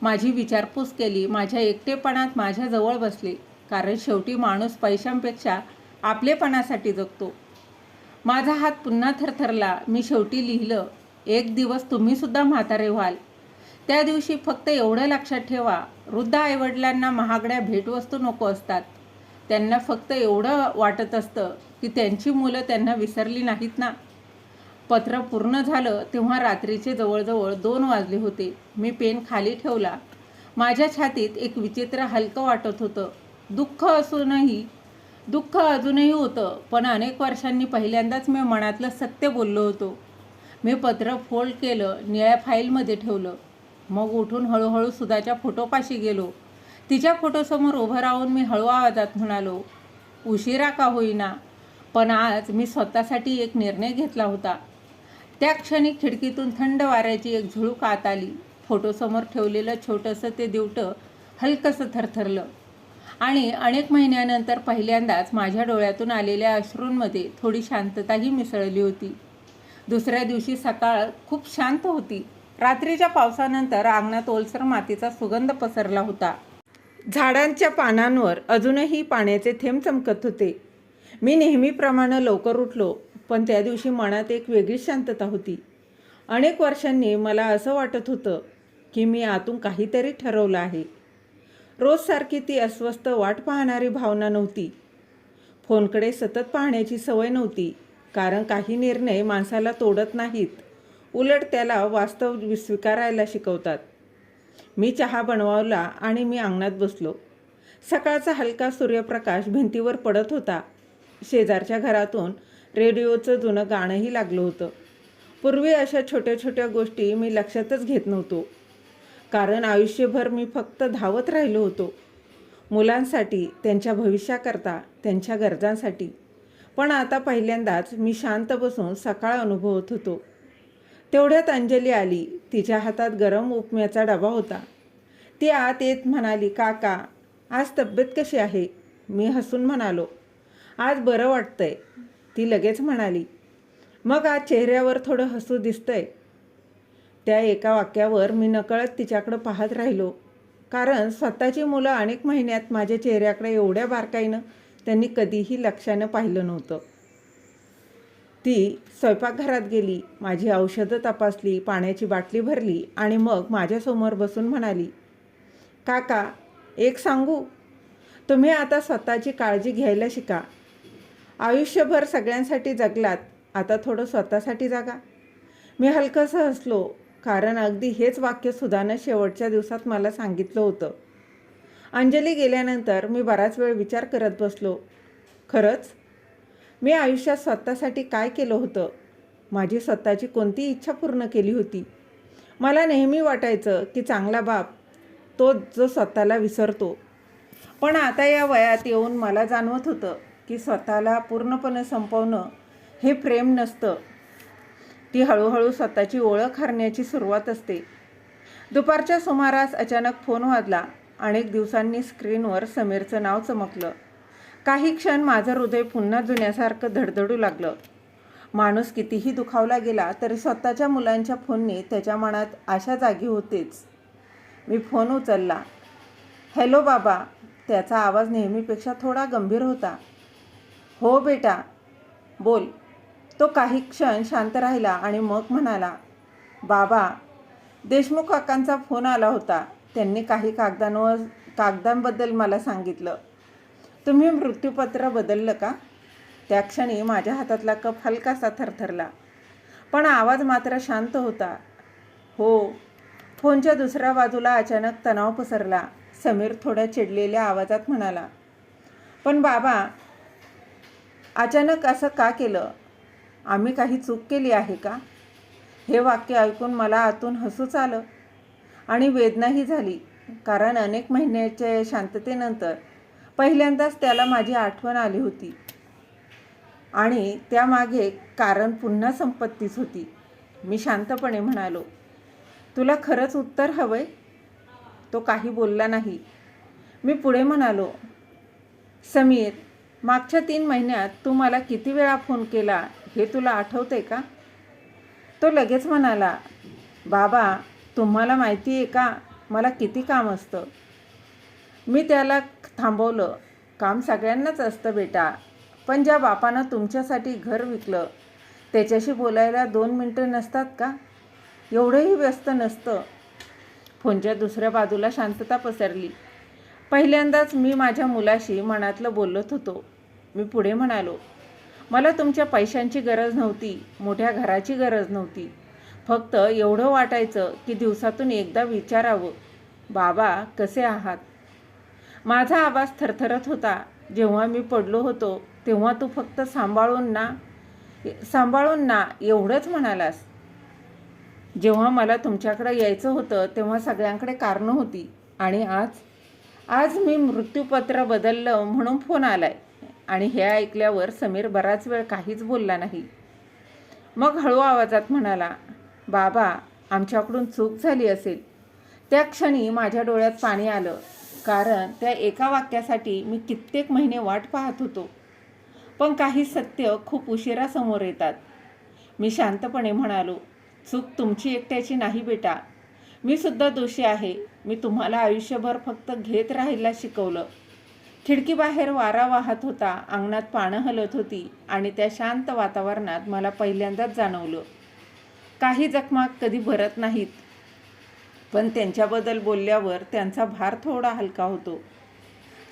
माझी विचारपूस केली, माझ्या एकटेपणात माझ्याजवळ बसले. कारण शेवटी माणूस पैशांपेक्षा आपलेपणासाठी जगतो. माझा हात पुन्हा थरथरला. मी शेवटी लिहिलं, एक दिवस तुम्हीसुद्धा म्हातारे व्हाल. त्या दिवशी फक्त एवढं लक्षात ठेवा, वृद्ध आईवडिलांना महागड्या भेटवस्तू नको असतात. त्यांना फक्त एवढं वाटत असतं की त्यांची मुलं त्यांना विसरली नाहीत ना. पत्र पूर्ण झालं तेव्हा रात्रीचे जवळजवळ 2 वाजले होते. मी पेन खाली ठेवला. माझ्या छातीत एक विचित्र हलकं वाटत होतं. दुःख अजूनही होतं, पण अनेक वर्षांनी पहिल्यांदाच मी मनातलं सत्य बोललो होतो. मी पत्र फोल्ड केलं, निळ्या फाईलमध्ये ठेवलं. मग उठून हळूहळू सुधाच्या फोटोपाशी गेलो. तिच्या फोटोसमोर उभं राहून मी हळू आवाजात म्हणालो, उशिरा का होईना पण आज मी स्वतःसाठी एक निर्णय घेतला होता. त्या क्षणी खिडकीतून थंड वाऱ्याची एक झुळूक आत आली. फोटोसमोर ठेवलेलं छोटंसं ते दिवटं हलकंसं थरथरलं आणि अनेक महिन्यानंतर पहिल्यांदाच माझ्या डोळ्यातून आलेल्या अश्रूंमध्ये थोडी शांतताही मिसळली होती. दुसऱ्या दिवशी सकाळ खूप शांत होती. रात्रीच्या पावसानंतर अंगणात ओलसर मातीचा सुगंध पसरला होता. झाडांच्या पानांवर अजूनही पाण्याचे थेंब चमकत होते. मी नेहमीप्रमाणे लवकर उठलो, पण त्या दिवशी मनात एक वेगळीच शांतता होती. अनेक वर्षांनी मला असं वाटत होतं की मी आतून काहीतरी ठरवलं आहे. रोजसारखी ती अस्वस्थ वाट पाहणारी भावना नव्हती. फोनकडे सतत पाहण्याची सवय नव्हती, कारण काही निर्णय माणसाला तोडत नाहीत, उलट त्याला वास्तव स्वीकारायला शिकवतात. मी चहा बनवला आणि मी अंगणात बसलो. सकाळचा हलका सूर्यप्रकाश भिंतीवर पडत होता. शेजारच्या घरातून रेडिओचं जुनं गाणंही लागलं होतं. पूर्वी अशा छोट्या छोट्या गोष्टी मी लक्षातच घेत नव्हतो, कारण आयुष्यभर मी फक्त धावत राहिलो होतो, मुलांसाठी, त्यांच्या भविष्याकरता, त्यांच्या गरजांसाठी. पण आता पहिल्यांदाच मी शांत बसून सकाळ अनुभवत होतो. तेवढ्यात अंजली आली. तिच्या हातात गरम उपम्याचा डबा होता. ती आत येत म्हणाली, काका, आज तब्येत कशी आहे? मी हसून म्हणालो, आज बरं वाटतंय. ती लगेच म्हणाली, मग आज चेहऱ्यावर थोडं हसू दिसतंय. त्या एका वाक्यावर मी नकळत तिच्याकडं पाहत राहिलो, कारण स्वतःची मुलं अनेक महिन्यात माझ्या चेहऱ्याकडे एवढ्या बारकाईनं त्यांनी कधीही लक्षानं पाहिलं नव्हतं. ती स्वयंपाकघरात गेली, माझी औषधं तपासली, पाण्याची बाटली भरली आणि मग माझ्यासमोर बसून म्हणाली, काका, एक सांगू, तुम्ही आता स्वतःची काळजी घ्यायला शिका. आयुष्यभर सगळ्यांसाठी जगलात, आता थोडं स्वतःसाठी जागा. मी हलकंसं हसलो, कारण अगदी हेच वाक्य सुधानं शेवटच्या दिवसात मला सांगितलं होतं. अंजली गेल्यानंतर मी बराच वेळ विचार करत बसलो. खरंच मी आयुष्यात स्वतःसाठी काय केलं होतं? माझी स्वतःची कोणती इच्छा पूर्ण केली होती? मला नेहमी वाटायचं की चांगला बाप तो जो स्वतःला विसरतो. पण आता या वयात येऊन मला जाणवत होतं की स्वतःला पूर्णपणे संपवणं हे प्रेम नसतं. ती हळूहळू स्वतःची ओळख हरण्याची सुरुवात असते. दुपारच्या सुमारास अचानक फोन वाजला. अनेक दिवसांनी स्क्रीनवर समीरचं नाव चमकलं. काही क्षण माझं हृदय पुन्हा जुन्यासारखं धडधडू लागलं. माणूस कितीही दुखावला गेला तरी स्वतःच्या मुलांच्या फोनने त्याच्या मनात आशा जागी होतेच. मी फोन उचलला. हॅलो बाबा. त्याचा आवाज नेहमीपेक्षा थोडा गंभीर होता. हो बेटा, बोल. तो काही क्षण शांत राहिला आणि मग म्हणाला, बाबा, देशमुख काकांचा फोन आला होता. त्यांनी काही कागदांबद्दल मला सांगितलं. तुम्ही मृत्यूपत्र बदललं का? त्या क्षणी माझ्या हातातला कप हलकासा थरथरला, पण आवाज मात्र शांत होता. हो. फोनच्या दुसऱ्या बाजूला अचानक तणाव पसरला. समीर थोड्या चिडलेल्या आवाजात म्हणाला, पण बाबा, अचानक असं का केलं? आम्ही काही चूक केली आहे का? हे वाक्य ऐकून मला आतून हसूच आलं आणि वेदनाही झाली, कारण अनेक महिन्याच्या शांततेनंतर पहिल्यांदाच त्याला माझी आठवण आली होती आणि त्यामागे कारण पुन्हा संपत्तीच होती. मी शांतपणे म्हणालो, तुला खरंच उत्तर हवंय? तो काही बोलला नाही. मी पुढे म्हणालो, समीर, मागच्या 3 महिन्यात तू मला किती वेळा फोन केला हे तुला आठवतंय का? तो लगेच म्हणाला, बाबा, तुम्हाला माहिती आहे का मला किती काम असतं? मी त्याला थांबवलं. काम सगळ्यांनाच असतं बेटा, पण ज्या बापानं तुमच्यासाठी घर विकलं त्याच्याशी बोलायला 2 मिनटं नसतात का? एवढंही व्यस्त नसतं. फोनच्या दुसऱ्या बाजूला शांतता पसरली. पहिल्यांदाच मी माझ्या मुलाशी मनातलं बोलत होतो. मी पुढे म्हणालो, मला तुमच्या पैशांची गरज नव्हती, मोठ्या घराची गरज नव्हती. फक्त एवढं वाटायचं की दिवसातून एकदा विचारावं, बाबा कसे आहात? माझा आवाज थरथरत होता. जेव्हा मी पडलो होतो तेव्हा तू फक्त सांभाळून ना एवढंच म्हणालास. जेव्हा मला तुमच्याकडे यायचं होतं तेव्हा सगळ्यांकडे कारणं होती आणि आज मी मृत्यूपत्र बदललं म्हणून फोन आलाय. आणि हे ऐकल्यावर समीर बराच वेळ काहीच बोलला नाही. मग हळू आवाजात म्हणाला, बाबा, आमच्याकडून चूक झाली असेल. त्या क्षणी माझ्या डोळ्यात पाणी आलं, कारण त्या एका वाक्यासाठी मी कित्येक महिने वाट पाहत होतो. पण काही सत्य खूप उशिरा समोर येतात. मी शांतपणे म्हणालो, चूक तुमची एकट्याची नाही बेटा, मी सुद्धा दोषी आहे. मी तुम्हाला आयुष्यभर फक्त घेत राहायला शिकवलं. खिडकीबाहेर वारा वाहत होता, अंगणात पानं हलत होती आणि त्या शांत वातावरणात मला पहिल्यांदाच जाणवलं, काही जखमा कधी भरत नाहीत, पण त्यांच्याबद्दल बोलल्यावर त्यांचा भार थोडा हलका होतो.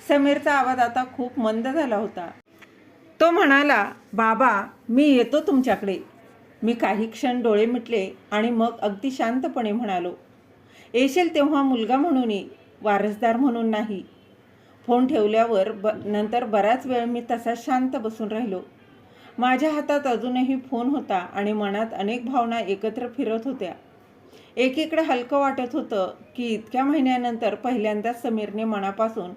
समीरचा आवाज आता खूप मंद झाला होता. तो म्हणाला, बाबा, मी येतो तुमच्याकडे. मी काही क्षण डोळे मिटले आणि मग अगदी शांतपणे म्हणालो, येशील तेव्हा मुलगा म्हणून ये, वारसदार म्हणून नाही. फोन ठेवल्यावर नंतर बराच वेळ मी तसाच शांत बसून राहिलो. माझ्या हातात अजूनही फोन होता आणि मनात अनेक भावना एकत्र फिरत होत्या. एकीकडे हलकं वाटत होतं की इतक्या महिन्यानंतर पहिल्यांदाच समीरने मनापासून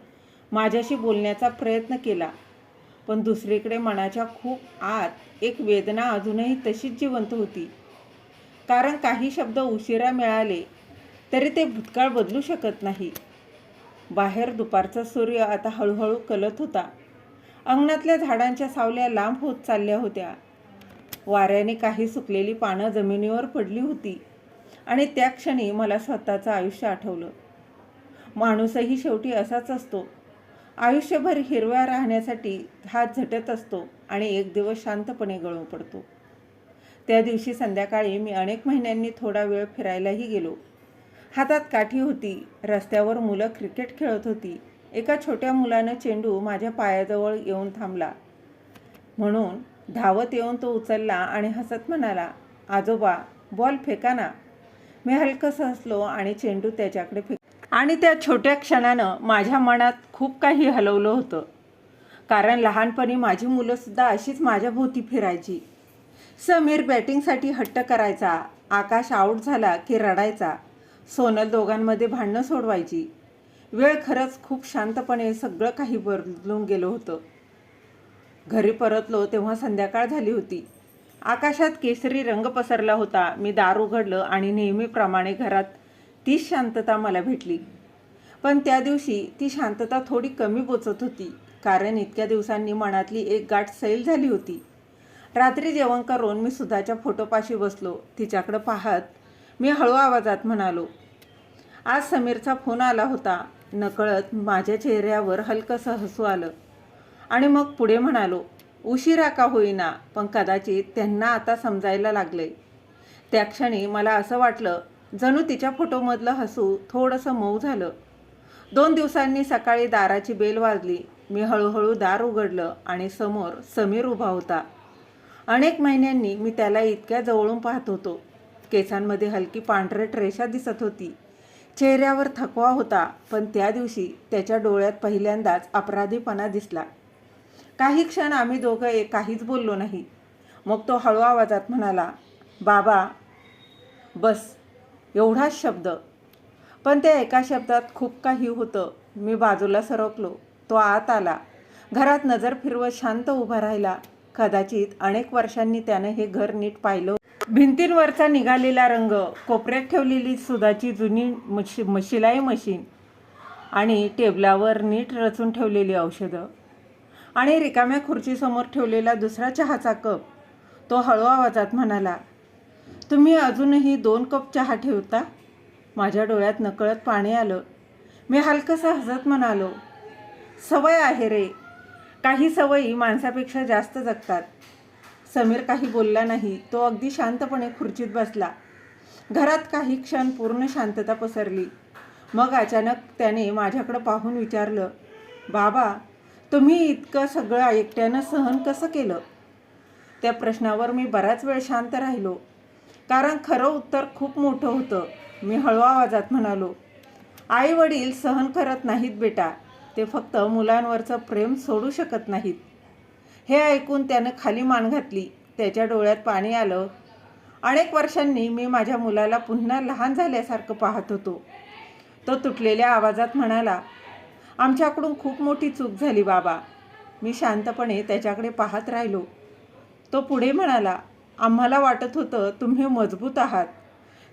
माझ्याशी बोलण्याचा प्रयत्न केला. पण दुसरीकडे मनाच्या खूप आत एक वेदना अजूनही तशीच जिवंत होती. कारण काही शब्द उशिरा मिळाले तरी ते भूतकाळ बदलू शकत नाही. बाहेर दुपारचा सूर्य आता हळूहळू कलत होता. अंगणातल्या झाडांच्या सावल्या लांब होत चालल्या होत्या. वाऱ्याने काही सुकलेली पानं जमिनीवर पडली होती आणि त्या क्षणी मला स्वतःचं आयुष्य आठवलं. माणूसही शेवटी असाच असतो. आयुष्यभर हिरव्या राहण्यासाठी हात झटत असतो आणि एक दिवस शांतपणे गळून पडतो. त्या दिवशी संध्याकाळी मी अनेक महिन्यांनी थोडा वेळ फिरायलाही गेलो. हातात काठी होती. रस्त्यावर मुलं क्रिकेट खेळत होती. एका छोट्या मुलानं चेंडू माझ्या पायाजवळ येऊन थांबला. म्हणून धावत येऊन तो उचलला आणि हसत म्हणाला, आजोबा, बॉल फेका ना. मी हलकंसं हसलो आणि चेंडू त्याच्याकडे आणि त्या छोट्या क्षणानं माझ्या मनात खूप काही हलवलं होतं. कारण लहानपणी माझी मुलंसुद्धा अशीच माझ्या भोवती फिरायची. समीर बॅटिंगसाठी हट्ट करायचा. आकाश आऊट झाला की रडायचा. सोनल दोघांमध्ये भांडणं सोडवायची. वेळ खरंच खूप शांतपणे सगळं काही बदलून गेलं होतं. घरी परतलो तेव्हा संध्याकाळ झाली होती. आकाशात केसरी रंग पसरला होता. मी दार उघडलं आणि नेहमीप्रमाणे घरात तीच शांतता मला भेटली. पण त्या दिवशी ती शांतता थोडी कमी बोचत होती, कारण इतक्या दिवसांनी मनातली एक गाठ सैल झाली होती. रात्री जेवण करून मी सुधाच्या फोटोपाशी बसलो. तिच्याकडं पाहत मी हळू आवाजात म्हणालो, आज समीरचा फोन आला होता. नकळत माझ्या चेहऱ्यावर हलकंसं हसू आलं आणि मग पुढे म्हणालो, उशिरा का होईना, पण कदाचित त्यांना आता समजायला लागलंय. त्या क्षणी मला असं वाटलं जणू तिच्या फोटोमधलं हसू थोडंसं मऊ झालं. 2 दिवसांनी सकाळी दाराची बेल वाजली. मी हळूहळू दार उघडलं आणि समोर समीर उभा होता. अनेक महिन्यांनी मी त्याला इतक्या जवळून पाहत होतो. केसांमध्ये हलकी पांढरट रेषा दिसत होती. चेहऱ्यावर थकवा होता, पण त्या दिवशी त्याच्या डोळ्यात पहिल्यांदाच अपराधीपणा दिसला. काही क्षण आम्ही दोघं काहीच बोललो नाही. मग तो हळू आवाजात म्हणाला, बाबा, बस. एवढाच शब्द, पण त्या एका शब्दात खूप काही होतं. मी बाजूला सरकलो. तो आत आला. घरात नजर फिरवत शांत उभा राहिला. कदाचित अनेक वर्षांनी त्यानं हे घर नीट पाहिलं. भिंतींवरचा निघालेला रंग, कोपऱ्यात ठेवलेली सुधाची जुनी शिलाई मशीन आणि टेबलावर नीट रचून ठेवलेली औषधं आणि रिकाम्या खुर्चीसमोर ठेवलेला दुसरा चहाचा कप. तो हळू आवाजात म्हणाला, तुम्ही अजूनही 2 कप चहा ठेवता? माझ्या डोळ्यात नकळत पाणी आलं. मी हलकंसं हसत म्हणालो, सवय आहे रे. काही सवयी माणसापेक्षा जास्त जगतात. समीर काही बोलला नाही. तो अगदी शांतपणे खुर्चीत बसला. घरात काही क्षण पूर्ण शांतता पसरली. मग अचानक त्याने माझ्याकडे पाहून विचारलं, बाबा, तुम्ही इतकं सगळं एकट्यानं सहन कसं केलं? त्या प्रश्नावर मी बराच वेळ शांत राहिलो, कारण खरं उत्तर खूप मोठं होतं. मी हळू आवाजात म्हणालो, आई वडील सहन करत नाहीत बेटा, ते फक्त मुलांवरचं प्रेम सोडू शकत नाहीत. हे ऐकून त्यानं खाली मान घातली. त्याच्या डोळ्यात पाणी आलं. अनेक वर्षांनी मी माझ्या मुलाला पुन्हा लहान झाल्यासारखं पाहत होतो. तो तुटलेल्या आवाजात म्हणाला, आमच्याकडून खूप मोठी चूक झाली बाबा. मी शांतपणे त्याच्याकडे पाहत राहिलो. तो पुढे म्हणाला, आम्हाला वाटत होतं तुम्ही मजबूत आहात.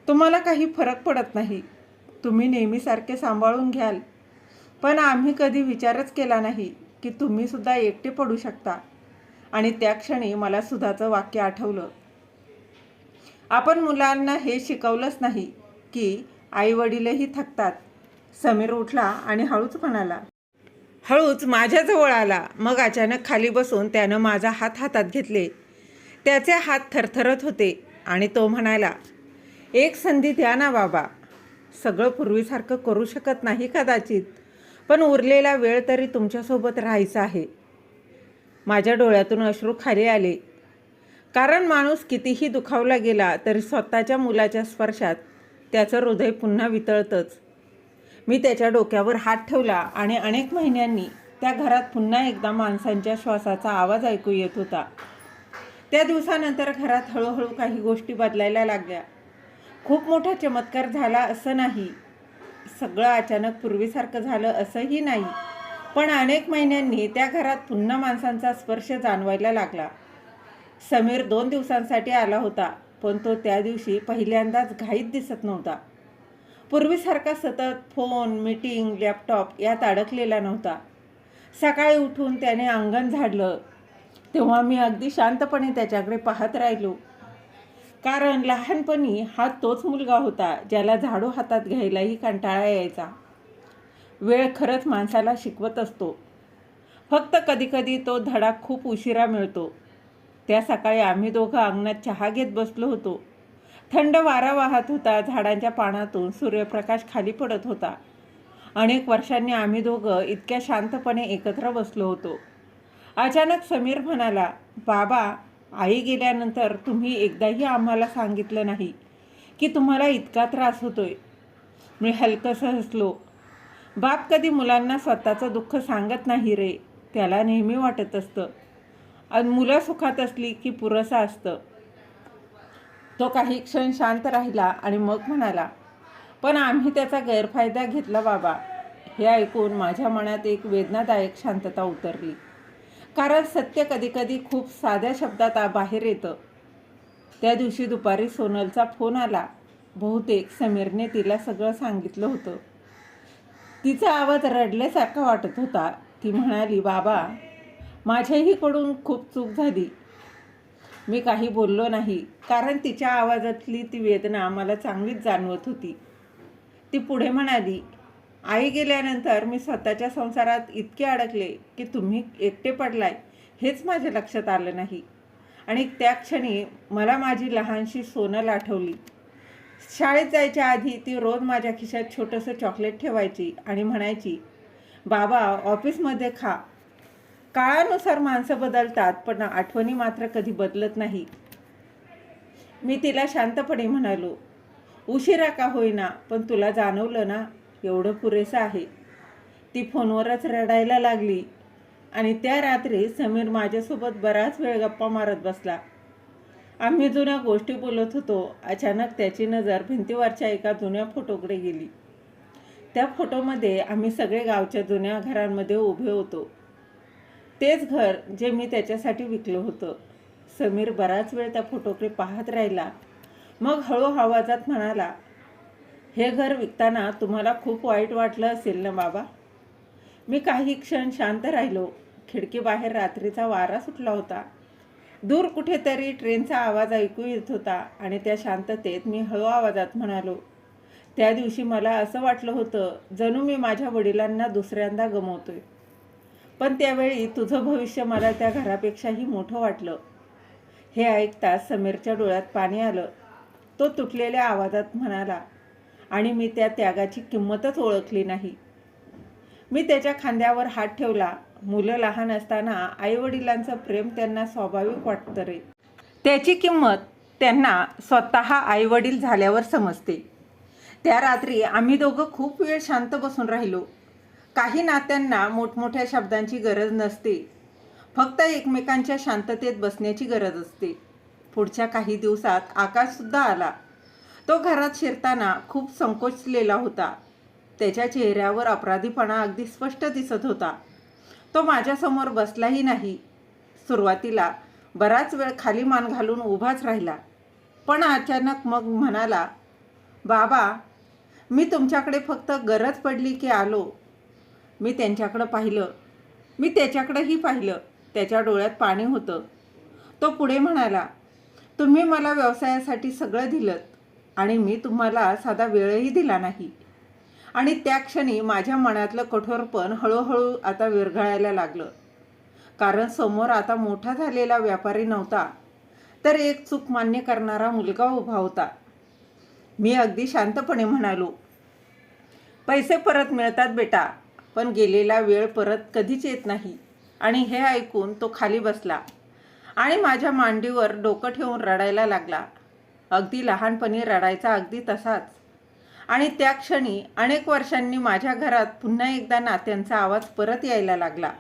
तुम्हाला काही फरक पडत नाही. तुम्ही नेहमीसारखे सांभाळून घ्याल. पण आम्ही कधी विचारच केला नाही की तुम्हीसुद्धा एकटे पडू शकता. आणि त्या क्षणी मला सुधाचं वाक्य आठवलं. आपण मुलांना हे शिकवलंच नाही की आईवडीलही थकतात. समीर उठला आणि हळूच म्हणाला. हळूच माझ्याजवळ आला. मग अचानक खाली बसून त्यानं माझा हात हातात घेतले. त्याचे हात थरथरत होते आणि तो म्हणाला, एक संधी द्या ना बाबा. सगळं पूर्वीसारखं करू शकत नाही कदाचित, पण उरलेला वेळ तरी तुमच्यासोबत राहायचं आहे. माझ्या डोळ्यातून अश्रू खाली आले. कारण माणूस कितीही दुखावला गेला तरी स्वतःच्या मुलाच्या स्पर्शात त्याचं हृदय पुन्हा वितळतंच. मी त्याच्या डोक्यावर हात ठेवला आणि अनेक महिन्यांनी त्या घरात पुन्हा एकदा माणसांच्या श्वासाचा आवाज ऐकू येत होता. त्या दिवसानंतर घरात हळूहळू काही गोष्टी बदलायला लागल्या. खूप मोठा चमत्कार झाला असं नाही, सगळं अचानक पूर्वीसारखं झालं असंही नाही, पण अनेक महिन्यांनी त्या घरात पुन्हा माणसांचा स्पर्श जाणवायला लागला. समीर 2 दिवसांसाठी आला होता, पण तो त्या दिवशी पहिल्यांदाच घाईत दिसत नव्हता. पूर्वीसारखा सतत फोन, मीटिंग, लॅपटॉप यात अडकलेला नव्हता. सकाळी उठून त्याने अंगण झाडलं तेव्हा मी अगदी शांतपणे त्याच्याकडे पाहत राहिलो. कारण लहानपणी हा तोच मुलगा होता ज्याला झाडू हातात घ्यायलाही कंटाळा यायचा. वेळ खरंच माणसाला शिकवत असतो. फक्त कधीकधी तो धडा खूप उशिरा मिळतो. त्या सकाळी आम्ही दोघं अंगणात चहा घेत बसलो होतो. थंड वारा वाहत होता. झाडांच्या पानातून सूर्यप्रकाश खाली पडत होता. अनेक वर्षांनी आम्ही दोघं इतक्या शांतपणे एकत्र बसलो होतो. अचानक समीर म्हणाला, बाबा, आई गेल्यानंतर तुम्ही एकदाही आम्हाला सांगितलं नाही की तुम्हाला इतका त्रास होतोय. मी हलकंसं हसलो. बाप कधी मुलांना स्वतःचं दुःख सांगत नाही रे. त्याला नेहमी वाटत असतं आणि मुलं सुखात असली की पुरेसं असतं. तो काही क्षण शांत राहिला आणि मग म्हणाला, पण आम्ही त्याचा गैरफायदा घेतला बाबा. हे ऐकून माझ्या मनात एक वेदनादायक शांतता उतरली. कारण सत्य कधीकधी खूप साध्या शब्दात बाहेर येतं. त्या दिवशी दुपारी सोनलचा फोन आला. बहुतेक समीरने तिला सगळं सांगितलं होतं. तिचा आवाज रडल्यासारखा वाटत होता. ती म्हणाली, बाबा, माझ्याहीकडून खूप चूक झाली. मी काही बोललो नाही, कारण तिच्या आवाजातली ती वेदना मला चांगलीच जाणवत होती. ती पुढे म्हणाली, आई गेल्यानंतर मी स्वतःच्या संसारात इतके अडकले की तुम्ही एकटे पडलाय हेच माझ्या लक्षात आलं नाही. आणि त्या क्षणी मला माझी लहानशी सोनल आठवली. शाळेत जायच्या आधी ती रोज माझ्या खिशात छोटंसं चॉकलेट ठेवायची आणि म्हणायची, बाबा, ऑफिसमध्ये खा. काळानुसार माणसं बदलतात, पण आठवणी मात्र कधी बदलत नाही. मी तिला शांतपणे म्हणालो, उशिरा का होईना, पण तुला जाणवलं ना, एवढं पुरेसं आहे. ती फोनवरच रडायला लागली. आणि त्या रात्री समीर माझ्यासोबत बराच वेळ गप्पा मारत बसला. आम्ही जुन्या गोष्टी बोलत होतो. अचानक त्याची नजर भिंतीवरच्या एका जुन्या फोटोकडे गेली. त्या फोटोमध्ये आम्ही सगळे गावच्या जुन्या घरांमध्ये उभे होतो. तेच घर जे मी त्याच्यासाठी विकलं होतं. समीर बराच वेळ त्या फोटोकडे पाहत राहिला. मग हळू आवाजात म्हणाला, हे घर विकताना तुम्हाला खूप वाईट वाटलं असेल ना बाबा. मी काही क्षण शांत राहिलो. खिडकीबाहेर रात्रीचा वारा सुटला होता. दूर कुठेतरी ट्रेनचा आवाज ऐकू येत होता आणि त्या शांततेत मी हळू आवाजात म्हणालो, त्या दिवशी मला असं वाटलं होतं जणू मी माझ्या वडिलांना दुसऱ्यांदा गमावतोय. पण त्यावेळी तुझं भविष्य मला त्या घरापेक्षाही मोठं वाटलं. हे ऐकताच समीरच्या डोळ्यात पाणी आलं. तो तुटलेल्या आवाजात म्हणाला, आणि मी त्या त्यागाची किंमतच ओळखली नाही. मी त्याच्या खांद्यावर हात ठेवला. मुलं लहान असताना आईवडिलांचं प्रेम त्यांना स्वाभाविक वाटतं रे. त्याची किंमत त्यांना स्वतः आईवडील झाल्यावर समजते. त्या रात्री आम्ही दोघं खूप वेळ शांत बसून राहिलो. काही नात्यांना मोठमोठ्या शब्दांची गरज नसते, फक्त एकमेकांच्या शांततेत बसण्याची गरज असते. पुढच्या काही दिवसात आकाशसुद्धा आला. तो घरात शिरताना खूप संकोचलेला होता. त्याच्या चेहऱ्यावर अपराधीपणा अगदी स्पष्ट दिसत होता. तो माझ्यासमोर बसलाही नाही. सुरुवातीला बराच वेळ खाली मान घालून उभाच राहिला, पण अचानक मग म्हणाला, बाबा, मी तुमच्याकडे फक्त गरज पडली की आलो. मी त्यांच्याकडं पाहिलं. मी त्याच्याकडेही पाहिलं. त्याच्या डोळ्यात पाणी होतं. तो पुढे म्हणाला, तुम्ही मला व्यवसायासाठी सगळं दिलंत आणि मी तुम्हाला साधा वेळही दिला नाही. आणि त्या क्षणी माझ्या मनातलं कठोरपण हळूहळू आता विरघळायला लागलं. कारण समोर आता मोठा झालेला व्यापारी नव्हता, तर एक चूक मान्य करणारा मुलगा उभा होता. मी अगदी शांतपणे म्हणालो, पैसे परत मिळतात बेटा, पण गेलेला वेळ परत कधीच येत नाही. आणि हे ऐकून तो खाली बसला आणि माझ्या मांडीवर डोकं ठेवून रडायला लागला. अगदी लहानपणी रडायचा, अगदी तसाच. आणि त्या क्षणी अनेक वर्षांनी माझ्या घरात पुन्हा एकदा नात्यांचा आवाज परत यायला लागला.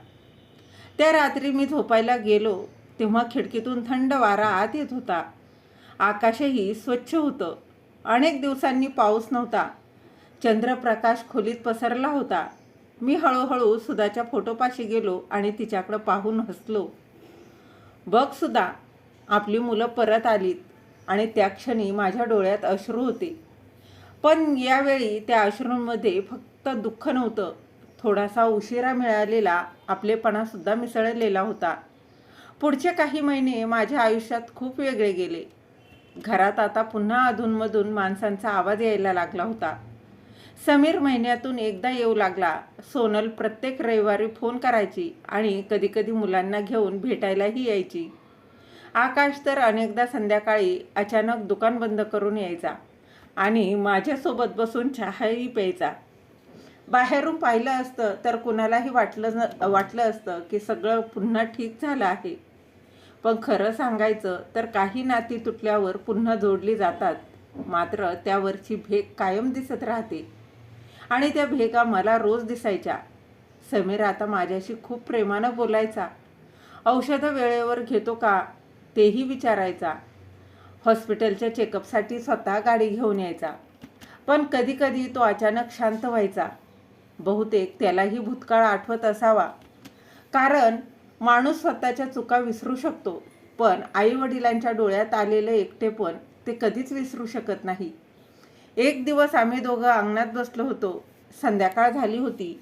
त्या रात्री मी झोपायला गेलो तेव्हा खिडकीतून थंड वारा आत येत होता. आकाशही स्वच्छ होतं. अनेक दिवसांनी पाऊस नव्हता. चंद्रप्रकाश खोलीत पसरला होता. मी हळूहळू सुधाच्या फोटोपाशी गेलो आणि तिच्याकडं पाहून हसलो. बघ सुधा, आपली मुलं परत आलीत. आणि त्या क्षणी माझ्या डोळ्यात अश्रू होते. पण यावेळी त्या अश्रूंमध्ये फक्त दुःख नव्हतं, थोडासा उशिरा मिळालेला आपलेपणासुद्धा मिसळलेला होता. पुढचे काही महिने माझ्या आयुष्यात खूप वेगळे गेले. घरात आता पुन्हा अधूनमधून माणसांचा आवाज यायला लागला होता. समीर महिन्यातून एकदा येऊ लागला. सोनल प्रत्येक रविवारी फोन करायची आणि कधीकधी मुलांना घेऊन भेटायलाही यायची. आकाश तर अनेकदा संध्याकाळी अचानक दुकान बंद करून यायचा आणि माझ्यासोबत बसून चहाही प्यायचा. बाहेरून पाहिलं असतं तर कुणालाही वाटलं असतं की सगळं पुन्हा ठीक झालं आहे. पण खरं सांगायचं तर काही नाती तुटल्यावर पुन्हा जोडली जातात, मात्र त्यावरची भेग कायम दिसत राहते. आणि त्या भेगा मला रोज दिसायच्या. समीर आता माझ्याशी खूप प्रेमानं बोलायचा. औषधं वेळेवर घेतो का तेही विचारायचा. हॉस्पिटलच्या चेकअपसाठी स्वतः गाडी घेऊन यायचा. पण कधीकधी तो अचानक शांत व्हायचा. बहुतेक त्यालाही भूतकाळ आठवत असावा, कारण माणूस स्वतःच्या चुका विसरू शकतो, पण आईवडिलांच्या डोळ्यात आलेलं एकटेपण ते कधीच विसरू शकत नाही. एक दिवस आम्ही दोघं अंगणात बसलो होतो. संध्याकाळ झाली होती.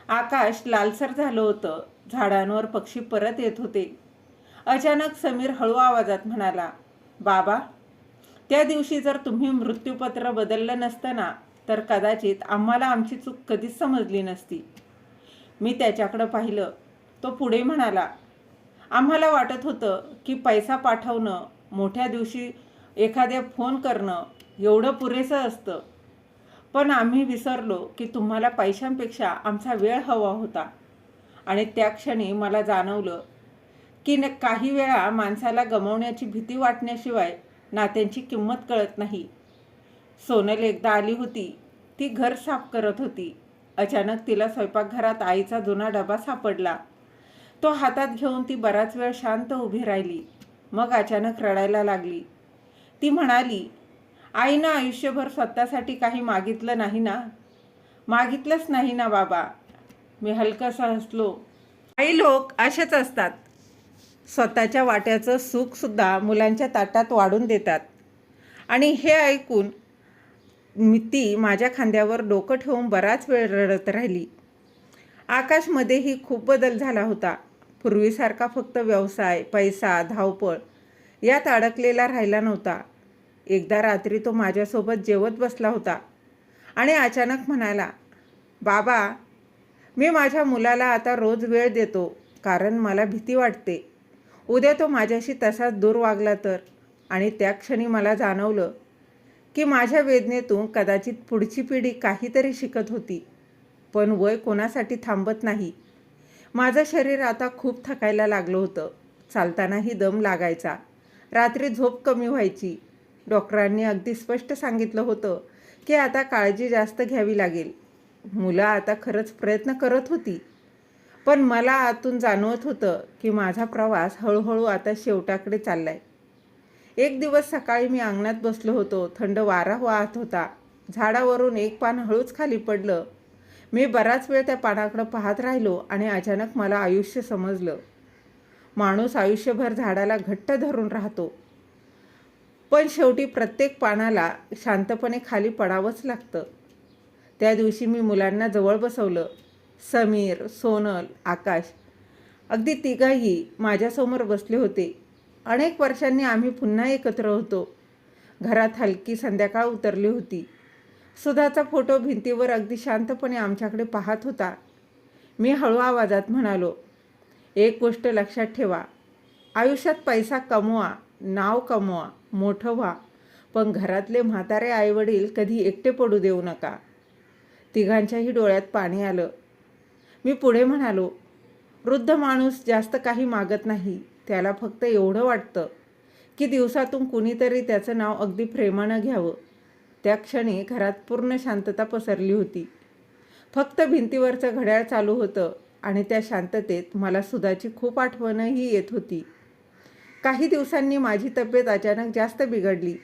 आकाश लालसर झालं होतं. झाडांवर पक्षी परत येत होते. अचानक समीर हळू आवाजात म्हणाला, बाबा, त्या दिवशी जर तुम्ही मृत्यूपत्र बदललं नसतं ना, तर कदाचित आम्हाला आमची चूक कधीच समजली नसती. मी त्याच्याकडं पाहिलं. तो पुढे म्हणाला, आम्हाला वाटत होतं की पैसा पाठवणं, मोठ्या दिवशी एखाद्या फोन करणं एवढं पुरेसं असतं. पण आम्ही विसरलो की तुम्हाला पैशांपेक्षा आमचा वेळ हवा होता. आणि त्या क्षणी मला जाणवलं की काही वेळा माणसाला गमावण्याची भीती वाटण्याशिवाय नात्यांची किंमत कळत नाही. सोनल एकदा आली होती. ती घर साफ करत होती. अचानक तिला स्वयंपाकघरात आईचा जुना डबा सापडला. तो हातात घेऊन ती बराच वेळ शांत उभी राहिली. मग अचानक रडायला लागली. ती म्हणाली, आईनं आयुष्यभर स्वतःसाठी काही मागितलं नाही ना? मागितलंच नाही ना बाबा. मी हलकंसं हसलो. काही लोक असेच असतात. स्वतःच्या वाट्याचं सुखसुद्धा मुलांच्या ताटात वाढून देतात. आणि हे ऐकून ती माझ्या खांद्यावर डोकं ठेवून बराच वेळ रडत राहिली. आकाशमध्येही खूप बदल झाला होता. पूर्वीसारखा फक्त व्यवसाय, पैसा, धावपळ यात अडकलेला राहिला नव्हता. एकदा रात्री तो माझ्यासोबत जेवत बसला होता आणि अचानक म्हणाला, बाबा, मी माझ्या मुलाला आता रोज वेळ देतो, कारण मला भीती वाटते उद्या तो माझ्याशी तसाच दूर वागला तर. आणि त्या क्षणी मला जाणवलं की माझ्या वेदनेतून कदाचित पुढची पिढी काहीतरी शिकत होती. पण वय कोणासाठी थांबत नाही. माझं शरीर आता खूप थकायला लागलं होतं. चालतानाही दम लागायचा. रात्री झोप कमी व्हायची. डॉक्टरांनी अगदी स्पष्ट सांगितलं होतं की आता काळजी जास्त घ्यावी लागेल. मुलं आता खरंच प्रयत्न करत होती, पण मला आतून जाणवत होतं की माझा प्रवास हळूहळू आता शेवटाकडे चाललाय. एक दिवस सकाळी मी अंगणात बसलो होतो. थंड वारा वाहत होता. झाडावरून एक पान हळूच खाली पडलं. मी बराच वेळ त्या पानाकडं पाहत राहिलो आणि अचानक मला आयुष्य समजलं. माणूस आयुष्यभर झाडाला घट्ट धरून राहतो, पण शेवटी प्रत्येक पानाला शांतपणे खाली पडावंच लागतं. त्या दिवशी मी मुलांना जवळ बसवलं. समीर, सोनल, आकाश अगदी तिघाही माझ्यासमोर बसले होते. अनेक वर्षांनी आम्ही पुन्हा एकत्र होतो. घरात हलकी संध्याकाळ उतरली होती. सुधाचा फोटो भिंतीवर अगदी शांतपणे आमच्याकडे पाहत होता. मी हळू आवाजात म्हणालो, एक गोष्ट लक्षात ठेवा, आयुष्यात पैसा कमवा, नाव कमवा, मोठं व्हा, पण घरातले म्हातारे आईवडील कधी एकटे पडू देऊ नका. तिघांच्याही डोळ्यात पाणी आलं. मी पुढे म्हणालो, वृद्ध माणूस जास्त काही मागत नाही. त्याला फक्त एवढं वाटतं की दिवसातून कुणीतरी त्याचं नाव अगदी प्रेमानं घ्यावं. त्या क्षणी घरात पूर्ण शांतता पसरली होती. फक्त भिंतीवरचं घड्याळ चालू होतं आणि त्या शांततेत मला सुधाची खूप आठवणही येत होती. काही दिवसांनी माझी तब्येत अचानक जास्त बिघडली.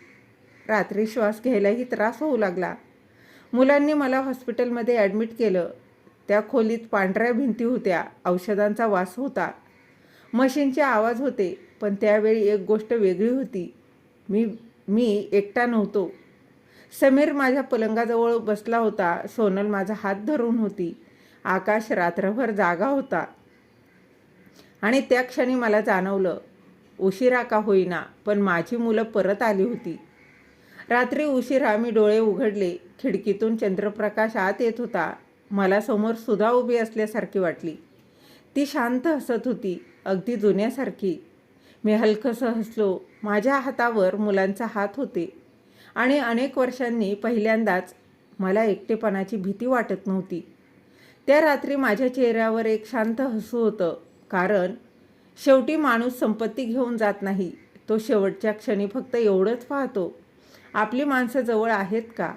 रात्री श्वास घ्यायलाही त्रास होऊ लागला. मुलांनी मला हॉस्पिटलमध्ये ॲडमिट केलं. त्या खोलीत पांढऱ्या भिंती होत्या, औषधांचा वास होता, मशीनचे आवाज होते. पण त्यावेळी एक गोष्ट वेगळी होती. मी एकटा नव्हतो. समीर माझ्या पलंगाजवळ बसला होता. सोनल माझा हात धरून होती. आकाश रात्रभर जागा होता. आणि त्या क्षणी मला जाणवलं, उशिरा का होईना पण माझी मुलं परत आली होती. रात्री उशिरा मी डोळे उघडले. खिडकीतून चंद्रप्रकाश आत येत होता. मला समोर सुधा उभी असल्यासारखी वाटली. ती शांत हसत होती, अगदी जुन्यासारखी. मी हलकसं हसलो. माझ्या हातावर मुलांचा हात होते आणि अनेक वर्षांनी पहिल्यांदाच मला एकटेपणाची भीती वाटत नव्हती. त्या रात्री माझ्या चेहऱ्यावर एक शांत हसू होतं, कारण शेवटी माणूस संपत्ती घेऊन जात नाही. तो शेवटच्या क्षणी फक्त एवढंच पाहतो, आपली माणसं जवळ आहेत का.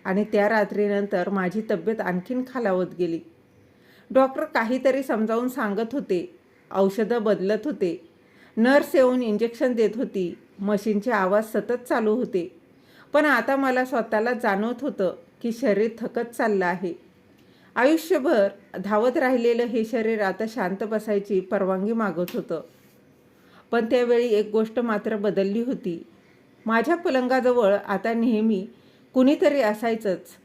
आणि त्या रात्रीनंतर माझी तब्येत आणखीन खालावत गेली. डॉक्टर काहीतरी समजावून सांगत होते, औषधं बदलत होते, नर्स येऊन इंजेक्शन देत होती, मशीनचे आवाज सतत चालू होते. पण आता मला स्वतःला जाणवत होतं की शरीर थकत चाललं आहे. आयुष्यभर धावत राहिलेलं हे शरीर आता शांत बसायची परवानगी मागत होतं. पण त्यावेळी एक गोष्ट मात्र बदलली होती. माझ्या पलंगाजवळ आता नेहमी कुणीतरी असायचंच.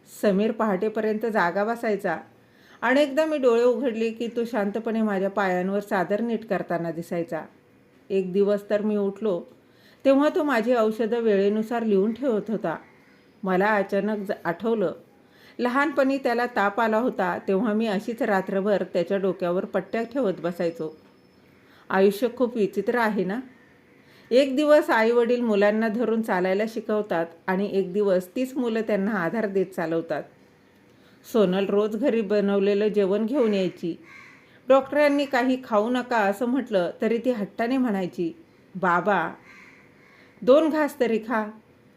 समीर पहाटेपर्यंत जागा बसायचा. अनेकदा मी डोळे उघडले की तो शांतपणे माझ्या पायांवर चादर नीट करताना दिसायचा. एक दिवस तर मी उठलो तेव्हा तो माझी औषधं वेळेनुसार लिहून ठेवत होता. मला अचानक आठवलं, लहानपणी त्याला ताप आला होता तेव्हा मी अशीच रात्रभर त्याच्या डोक्यावर पट्ट्या ठेवत बसायचो. आयुष्य खूप विचित्र आहे ना. एक दिवस आईवडील मुलांना धरून चालायला शिकवतात आणि एक दिवस तीच मुलं त्यांना आधार देत चालवतात. सोनल रोज घरी बनवलेलं जेवण घेऊन यायची. डॉक्टरांनी काही खाऊ नका असं म्हटलं तरी ती हट्टाने म्हणायची, बाबा 2 घास तरी खा.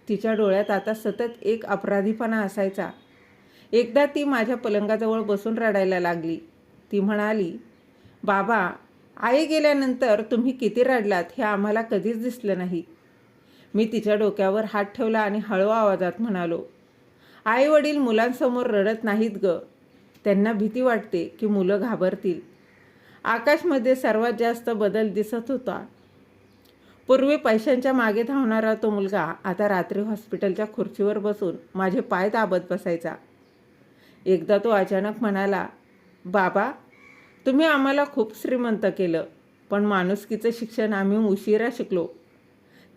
तिच्या डोळ्यात आता सतत एक अपराधीपणा असायचा. एकदा ती माझ्या पलंगाजवळ बसून रडायला लागली. ती म्हणाली, बाबा आई गेल्यानंतर तुम्ही किती रडलात हे आम्हाला कधीच दिसलं नाही. मी तिच्या डोक्यावर हात ठेवला आणि हळू आवाजात म्हणालो, आई वडील मुलांसमोर रडत नाहीत ग. त्यांना भीती वाटते की मुलं घाबरतील. आकाशमध्ये सर्वात जास्त बदल दिसत होता. पूर्वी पैशांच्या मागे धावणारा तो मुलगा आता रात्री हॉस्पिटलच्या खुर्चीवर बसून माझे पाय दाबत बसायचा. एकदा तो अचानक म्हणाला, बाबा तुम्ही आम्हाला खूप श्रीमंत केलं, पण माणुसकीचं शिक्षण आम्ही उशिरा शिकलो.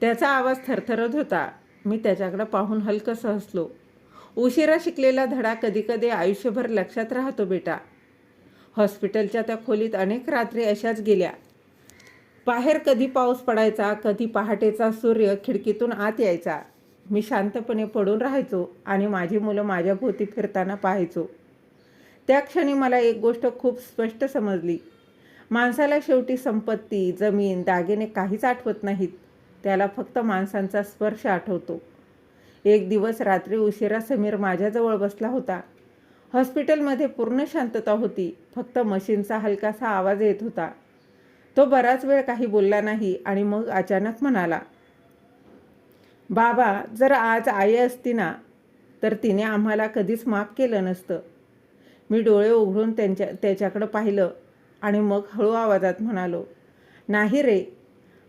त्याचा आवाज थरथरत होता. मी त्याच्याकडे पाहून हलकसं हसलो. उशिरा शिकलेला धडा कधीकधी आयुष्यभर लक्षात राहतो बेटा. हॉस्पिटलच्या त्या खोलीत अनेक रात्री अशाच गेल्या. बाहेर कधी पाऊस पडायचा, कधी पहाटेचा सूर्य खिडकीतून आत यायचा. मी शांतपणे पडून राहायचो आणि माझी मुलं माझ्या भोवती फिरताना पाहायचो. त्या क्षणी मला एक गोष्ट खूप स्पष्ट समजली. माणसाला शेवटी संपत्ती, जमीन, दागिने काहीच आठवत नाहीत. त्याला फक्त माणसांचा स्पर्श आठवतो. एक दिवस रात्री उशिरा समीर माझ्याजवळ बसला होता. हॉस्पिटलमध्ये पूर्ण शांतता होती. फक्त मशीनचा हलकासा आवाज येत होता. तो बराच वेळ काही बोलला नाही आणि मग अचानक म्हणाला, बाबा जर आज आई असती ना तर तिने आम्हाला कधीच माफ केलं नसतं. मी डोळे उघडून त्याच्याकडं पाहिलं आणि मग हळू आवाजात म्हणालो, नाही रे,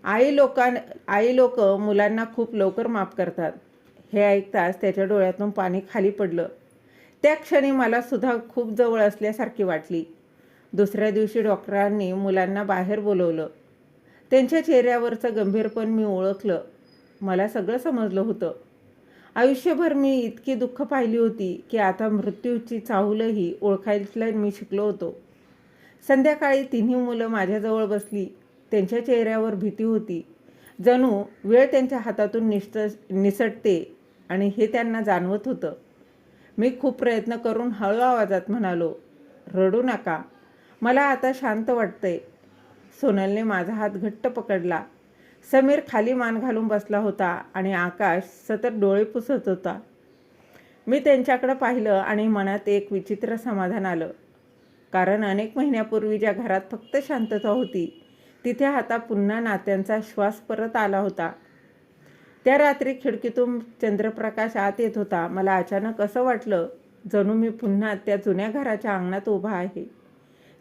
आई लोक मुलांना खूप लवकर माफ करतात. हे ऐकताच त्याच्या डोळ्यातून पाणी खाली पडलं. त्या क्षणी मला सुद्धा खूप जवळ असल्यासारखी वाटली. दुसऱ्या दिवशी डॉक्टरांनी मुलांना बाहेर बोलवलं. त्यांच्या चेहऱ्यावरचं गंभीरपण मी ओळखलं. मला सगळं समजलं होतं. आयुष्यभर मी इतकी दुःख पाहिली होती की आता मृत्यूची चाहूलही ओळखायला मी शिकलो होतो. संध्याकाळी तिन्ही मुलं माझ्याजवळ बसली. त्यांच्या चेहऱ्यावर भीती होती. जणू वेळ त्यांच्या हातातून निसटते आणि हे त्यांना जाणवत होतं. मी खूप प्रयत्न करून हळू आवाजात म्हणालो, रडू नका, मला आता शांत वाटतंय. सोनलने माझा हात घट्ट पकडला. समीर खाली मान घालून बसला होता आणि आकाश सतत डोळे पुसत होता. मी त्यांच्याकडे पाहिलं आणि मनात एक विचित्र समाधान आलं. कारण अनेक महिन्यापूर्वी ज्या घरात फक्त शांतता होती, तिथे आता पुन्हा नात्यांचा श्वास परत आला होता. त्या रात्री खिडकीतून चंद्रप्रकाश आत येत होता. मला अचानक असं वाटलं जणू मी पुन्हा त्या जुन्या घराच्या अंगणात उभा आहे.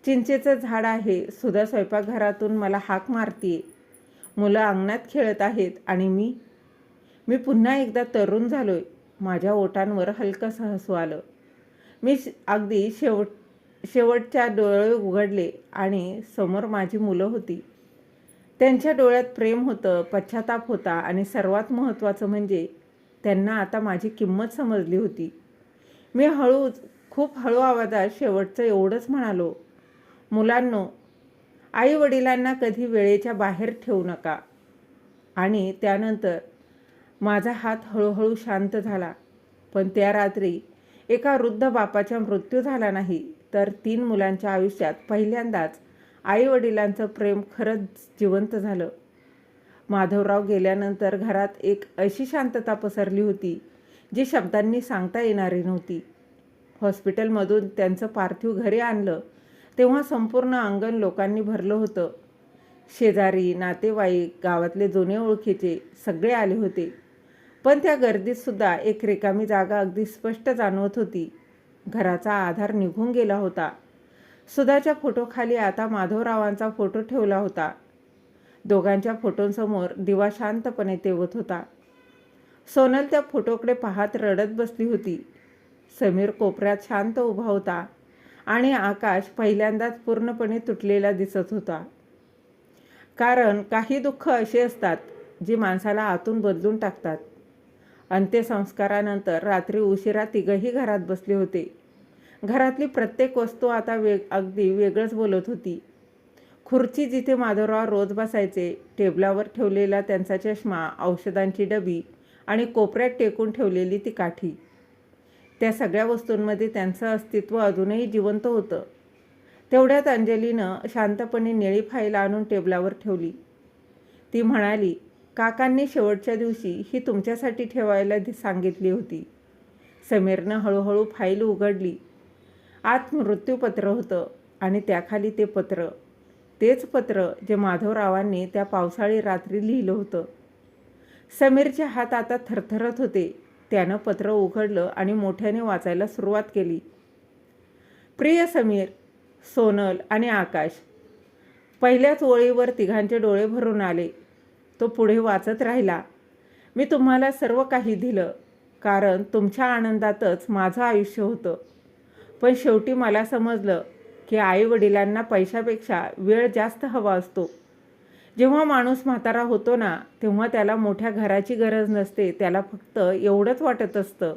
चिंचेचं झाड आहे. सुधा स्वयंपाकघरातून मला हाक मारतीये. मुलं अंगणात खेळत आहेत आणि मी पुन्हा एकदा तरुण झालोय. माझ्या ओठांवर हलकंसं हसू आलं. मी अगदी शेवटच्या डोळे उघडले आणि समोर माझी मुलं होती. त्यांच्या डोळ्यात प्रेम होतं, पश्चाताप होता आणि सर्वात महत्त्वाचं म्हणजे त्यांना आता माझी किंमत समजली होती. मी खूप हळू आवाजात शेवटचं एवढंच म्हणालो, मुलांनो, आई वडिलांना कधी वेळेच्या बाहेर ठेवू नका. आणि त्यानंतर माझा हात हळूहळू शांत झाला. पण त्या रात्री एका वृद्ध बापाचा मृत्यू झाला नाही, तर 3 मुलांच्या आयुष्यात पहिल्यांदाच आई वडिलांचं प्रेम खरंच जिवंत झालं. माधवराव गेल्यानंतर घरात एक अशी शांतता पसरली होती जी शब्दांनी सांगता येणारी नव्हती. हॉस्पिटलमधून त्यांचं पार्थिव घरी आणलं तेव्हा संपूर्ण अंगण लोकांनी भरलं होतं. शेजारी, नातेवाईक, गावातले जुने ओळखीचे सगळे आले होते. पण त्या गर्दीतसुद्धा एक रिकामी जागा अगदी स्पष्ट जाणवत होती. घराचा आधार निघून गेला होता. सुधाच्या फोटोखाली आता माधवरावांचा फोटो ठेवला होता. दोघांच्या फोटोंसमोर दिवा शांतपणे तेवत होता. सोनल त्या फोटोकडे पाहत रडत बसली होती. समीर कोपऱ्यात शांत उभा होता आणि आकाश पहिल्यांदाच पूर्णपणे तुटलेला दिसत होता. कारण काही दुःख असे असतात जी माणसाला आतून बदलून टाकतात. अंत्यसंस्कारानंतर रात्री उशिरा तिघंही घरात बसले होते. घरातली प्रत्येक वस्तू आता अगदी वेगळंच बोलत होती. खुर्ची जिथे माधवराव रोज बसायचे, टेबलावर ठेवलेला त्यांचा चष्मा, औषधांची डबी आणि कोपऱ्यात टेकून ठेवलेली ती काठी, त्या सगळ्या वस्तूंमध्ये त्यांचं अस्तित्व अजूनही जिवंत होतं. तेवढ्यात अंजलीनं शांतपणे निळी फाईल आणून टेबलावर ठेवली. ती म्हणाली, काकांनी शेवटच्या दिवशी ही तुमच्यासाठी ठेवायला सांगितली होती. समीरनं हळूहळू फाईल उघडली. आत मृत्यूपत्र होतं आणि त्याखाली ते पत्र, तेच पत्र जे माधवरावांनी त्या पावसाळी रात्री लिहिलं होतं. समीरचे हात आता थरथरत होते. त्यानं पत्र उघडलं आणि मोठ्याने वाचायला सुरुवात केली. प्रिय समीर, सोनल आणि आकाश. पहिल्याच ओळीवर तिघांचे डोळे भरून आले. तो पुढे वाचत राहिला. मी तुम्हाला सर्व काही दिलं कारण तुमच्या आनंदातच माझं आयुष्य होतं. पण शेवटी मला समजलं की आई वडिलांना पैशापेक्षा वेळ जास्त हवा असतो. जेव्हा माणूस म्हातारा होतो ना, तेव्हा त्याला मोठ्या घराची गरज नसते. त्याला फक्त एवढंच वाटत असतं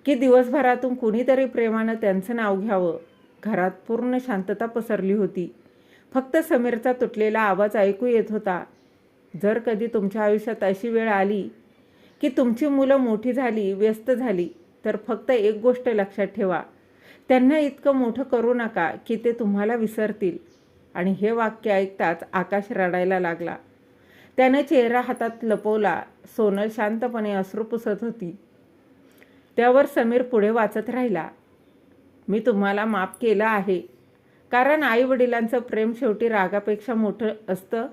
की दिवसभरातून कुणीतरी प्रेमानं त्यांचं नाव घ्यावं. घरात पूर्ण शांतता पसरली होती. फक्त समीरचा तुटलेला आवाज ऐकू येत होता. जर कधी तुमच्या आयुष्यात अशी वेळ आली की तुमची मुलं मोठी झाली, व्यस्त झाली, तर फक्त एक गोष्ट लक्षात ठेवा, त्यांना इतकं मोठं करू नका की ते तुम्हाला विसरतील. आणि हे वाक्य ऐकताच आकाश रडायला लागला. त्याने चेहरा हातात लपवला. सोनल शांतपणे अश्रू पुसत होती. त्यावर समीर पुढे वाचत राहिला. मी तुम्हाला माफ केलं आहे कारण आई वडिलांचं प्रेम शेवटी रागापेक्षा मोठं असतं.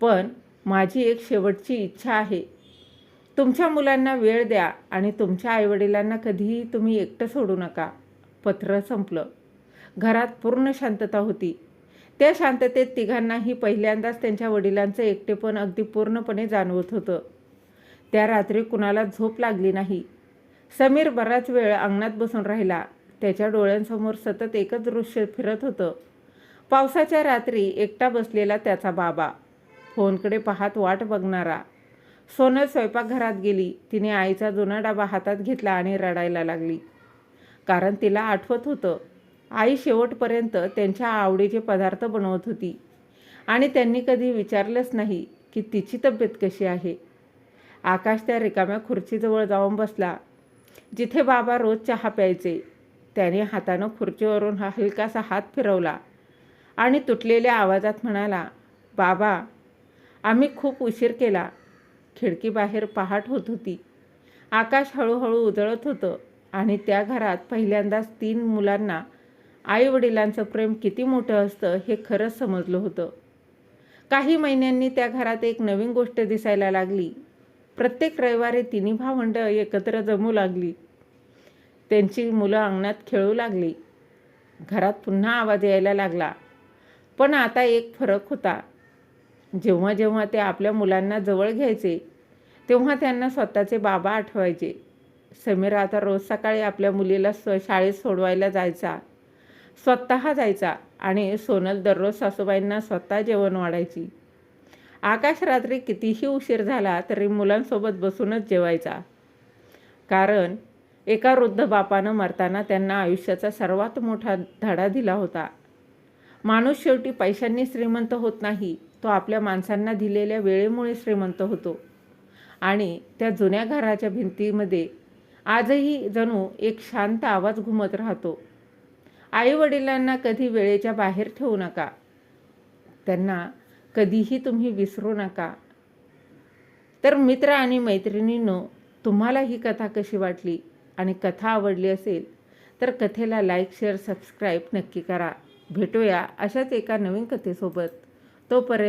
पण माझी एक शेवटची इच्छा आहे. तुमच्या मुलांना वेळ द्या आणि तुमच्या आईवडिलांना कधीही तुम्ही एकटं सोडू नका. पत्र संपलं. घरात पूर्ण शांतता होती. त्या शांततेत तिघांनाही पहिल्यांदाच त्यांच्या वडिलांचं एकटेपण अगदी पूर्णपणे जाणवत होतं. त्या रात्री कुणाला झोप लागली नाही. समीर बराच वेळ अंगणात बसून राहिला. त्याच्या डोळ्यांसमोर सतत एकच दृश्य फिरत होतं. पावसाच्या रात्री एकटा बसलेला त्याचा बाबा, फोनकडे पाहत वाट बघणारा. सोनल स्वयंपाकघरात गेली. तिने आईचा जुना डबा हातात घेतला आणि रडायला लागली. कारण तिला आठवत होतं, आई शेवटपर्यंत त्यांच्या आवडीचे पदार्थ बनवत होती आणि त्यांनी कधी विचारलंच नाही की तिची तब्येत कशी आहे. आकाश त्या रिकाम्या खुर्चीजवळ जाऊन बसला जिथे बाबा रोज चहा प्यायचे. त्याने हातानं खुर्चीवरून हलकासा हात फिरवला आणि तुटलेल्या आवाजात म्हणाला, बाबा, आम्ही खूप उशीर केला. खिडकीबाहेर पहाट होत होती. आकाश हळूहळू उजळत होतं आणि त्या घरात पहिल्यांदाच 3 मुलांना आईवडिलांचं प्रेम किती मोठं असतं हे खरंच समजलं होतं. काही महिन्यांनी त्या घरात एक नवीन गोष्ट दिसायला लागली. प्रत्येक रविवारी 3 भावंडं एकत्र जमू लागली. त्यांची मुलं अंगणात खेळू लागली. घरात पुन्हा आवाज यायला लागला. पण आता एक फरक होता. जेव्हा जेव्हा ते आपल्या मुलांना जवळ घ्यायचे तेव्हा त्यांना स्वतःचे बाबा आठवायचे. समीर आता रोज सकाळी आपल्या मुलीला शाळेत सोडवायला जायचा, स्वतः जायचा आणि सोनल दररोज सासूबाईंना स्वतः जेवण वाढायची. आकाश रात्री कितीही उशीर झाला तरी मुलांसोबत बसूनच जेवायचा. कारण एका वृद्ध बापानं मरताना त्यांना आयुष्याचा सर्वात मोठा धडा दिला होता. माणूस शेवटी पैशांनी श्रीमंत होत नाही, तो आपल्या माणसांना दिलेल्या वेळेमुळे श्रीमंत होतो. आणि त्या जुन्या घराच्या भिंतीमध्ये आजही जणू एक शांत आवाज घुमत राहतो. आईवडिलांना कधी वेळेच्या बाहेर ठेवू नका. त्यांना कधीही तुम्ही विसरू नका. तर मित्र आणि मैत्रिणींनो, तुम्हाला ही कथा कशी वाटली आणि कथा आवडली असेल तर कथेला लाईक, शेअर, सबस्क्राईब नक्की करा. भेटूया अशाच एका नवीन कथेसोबत. तोपर्यंत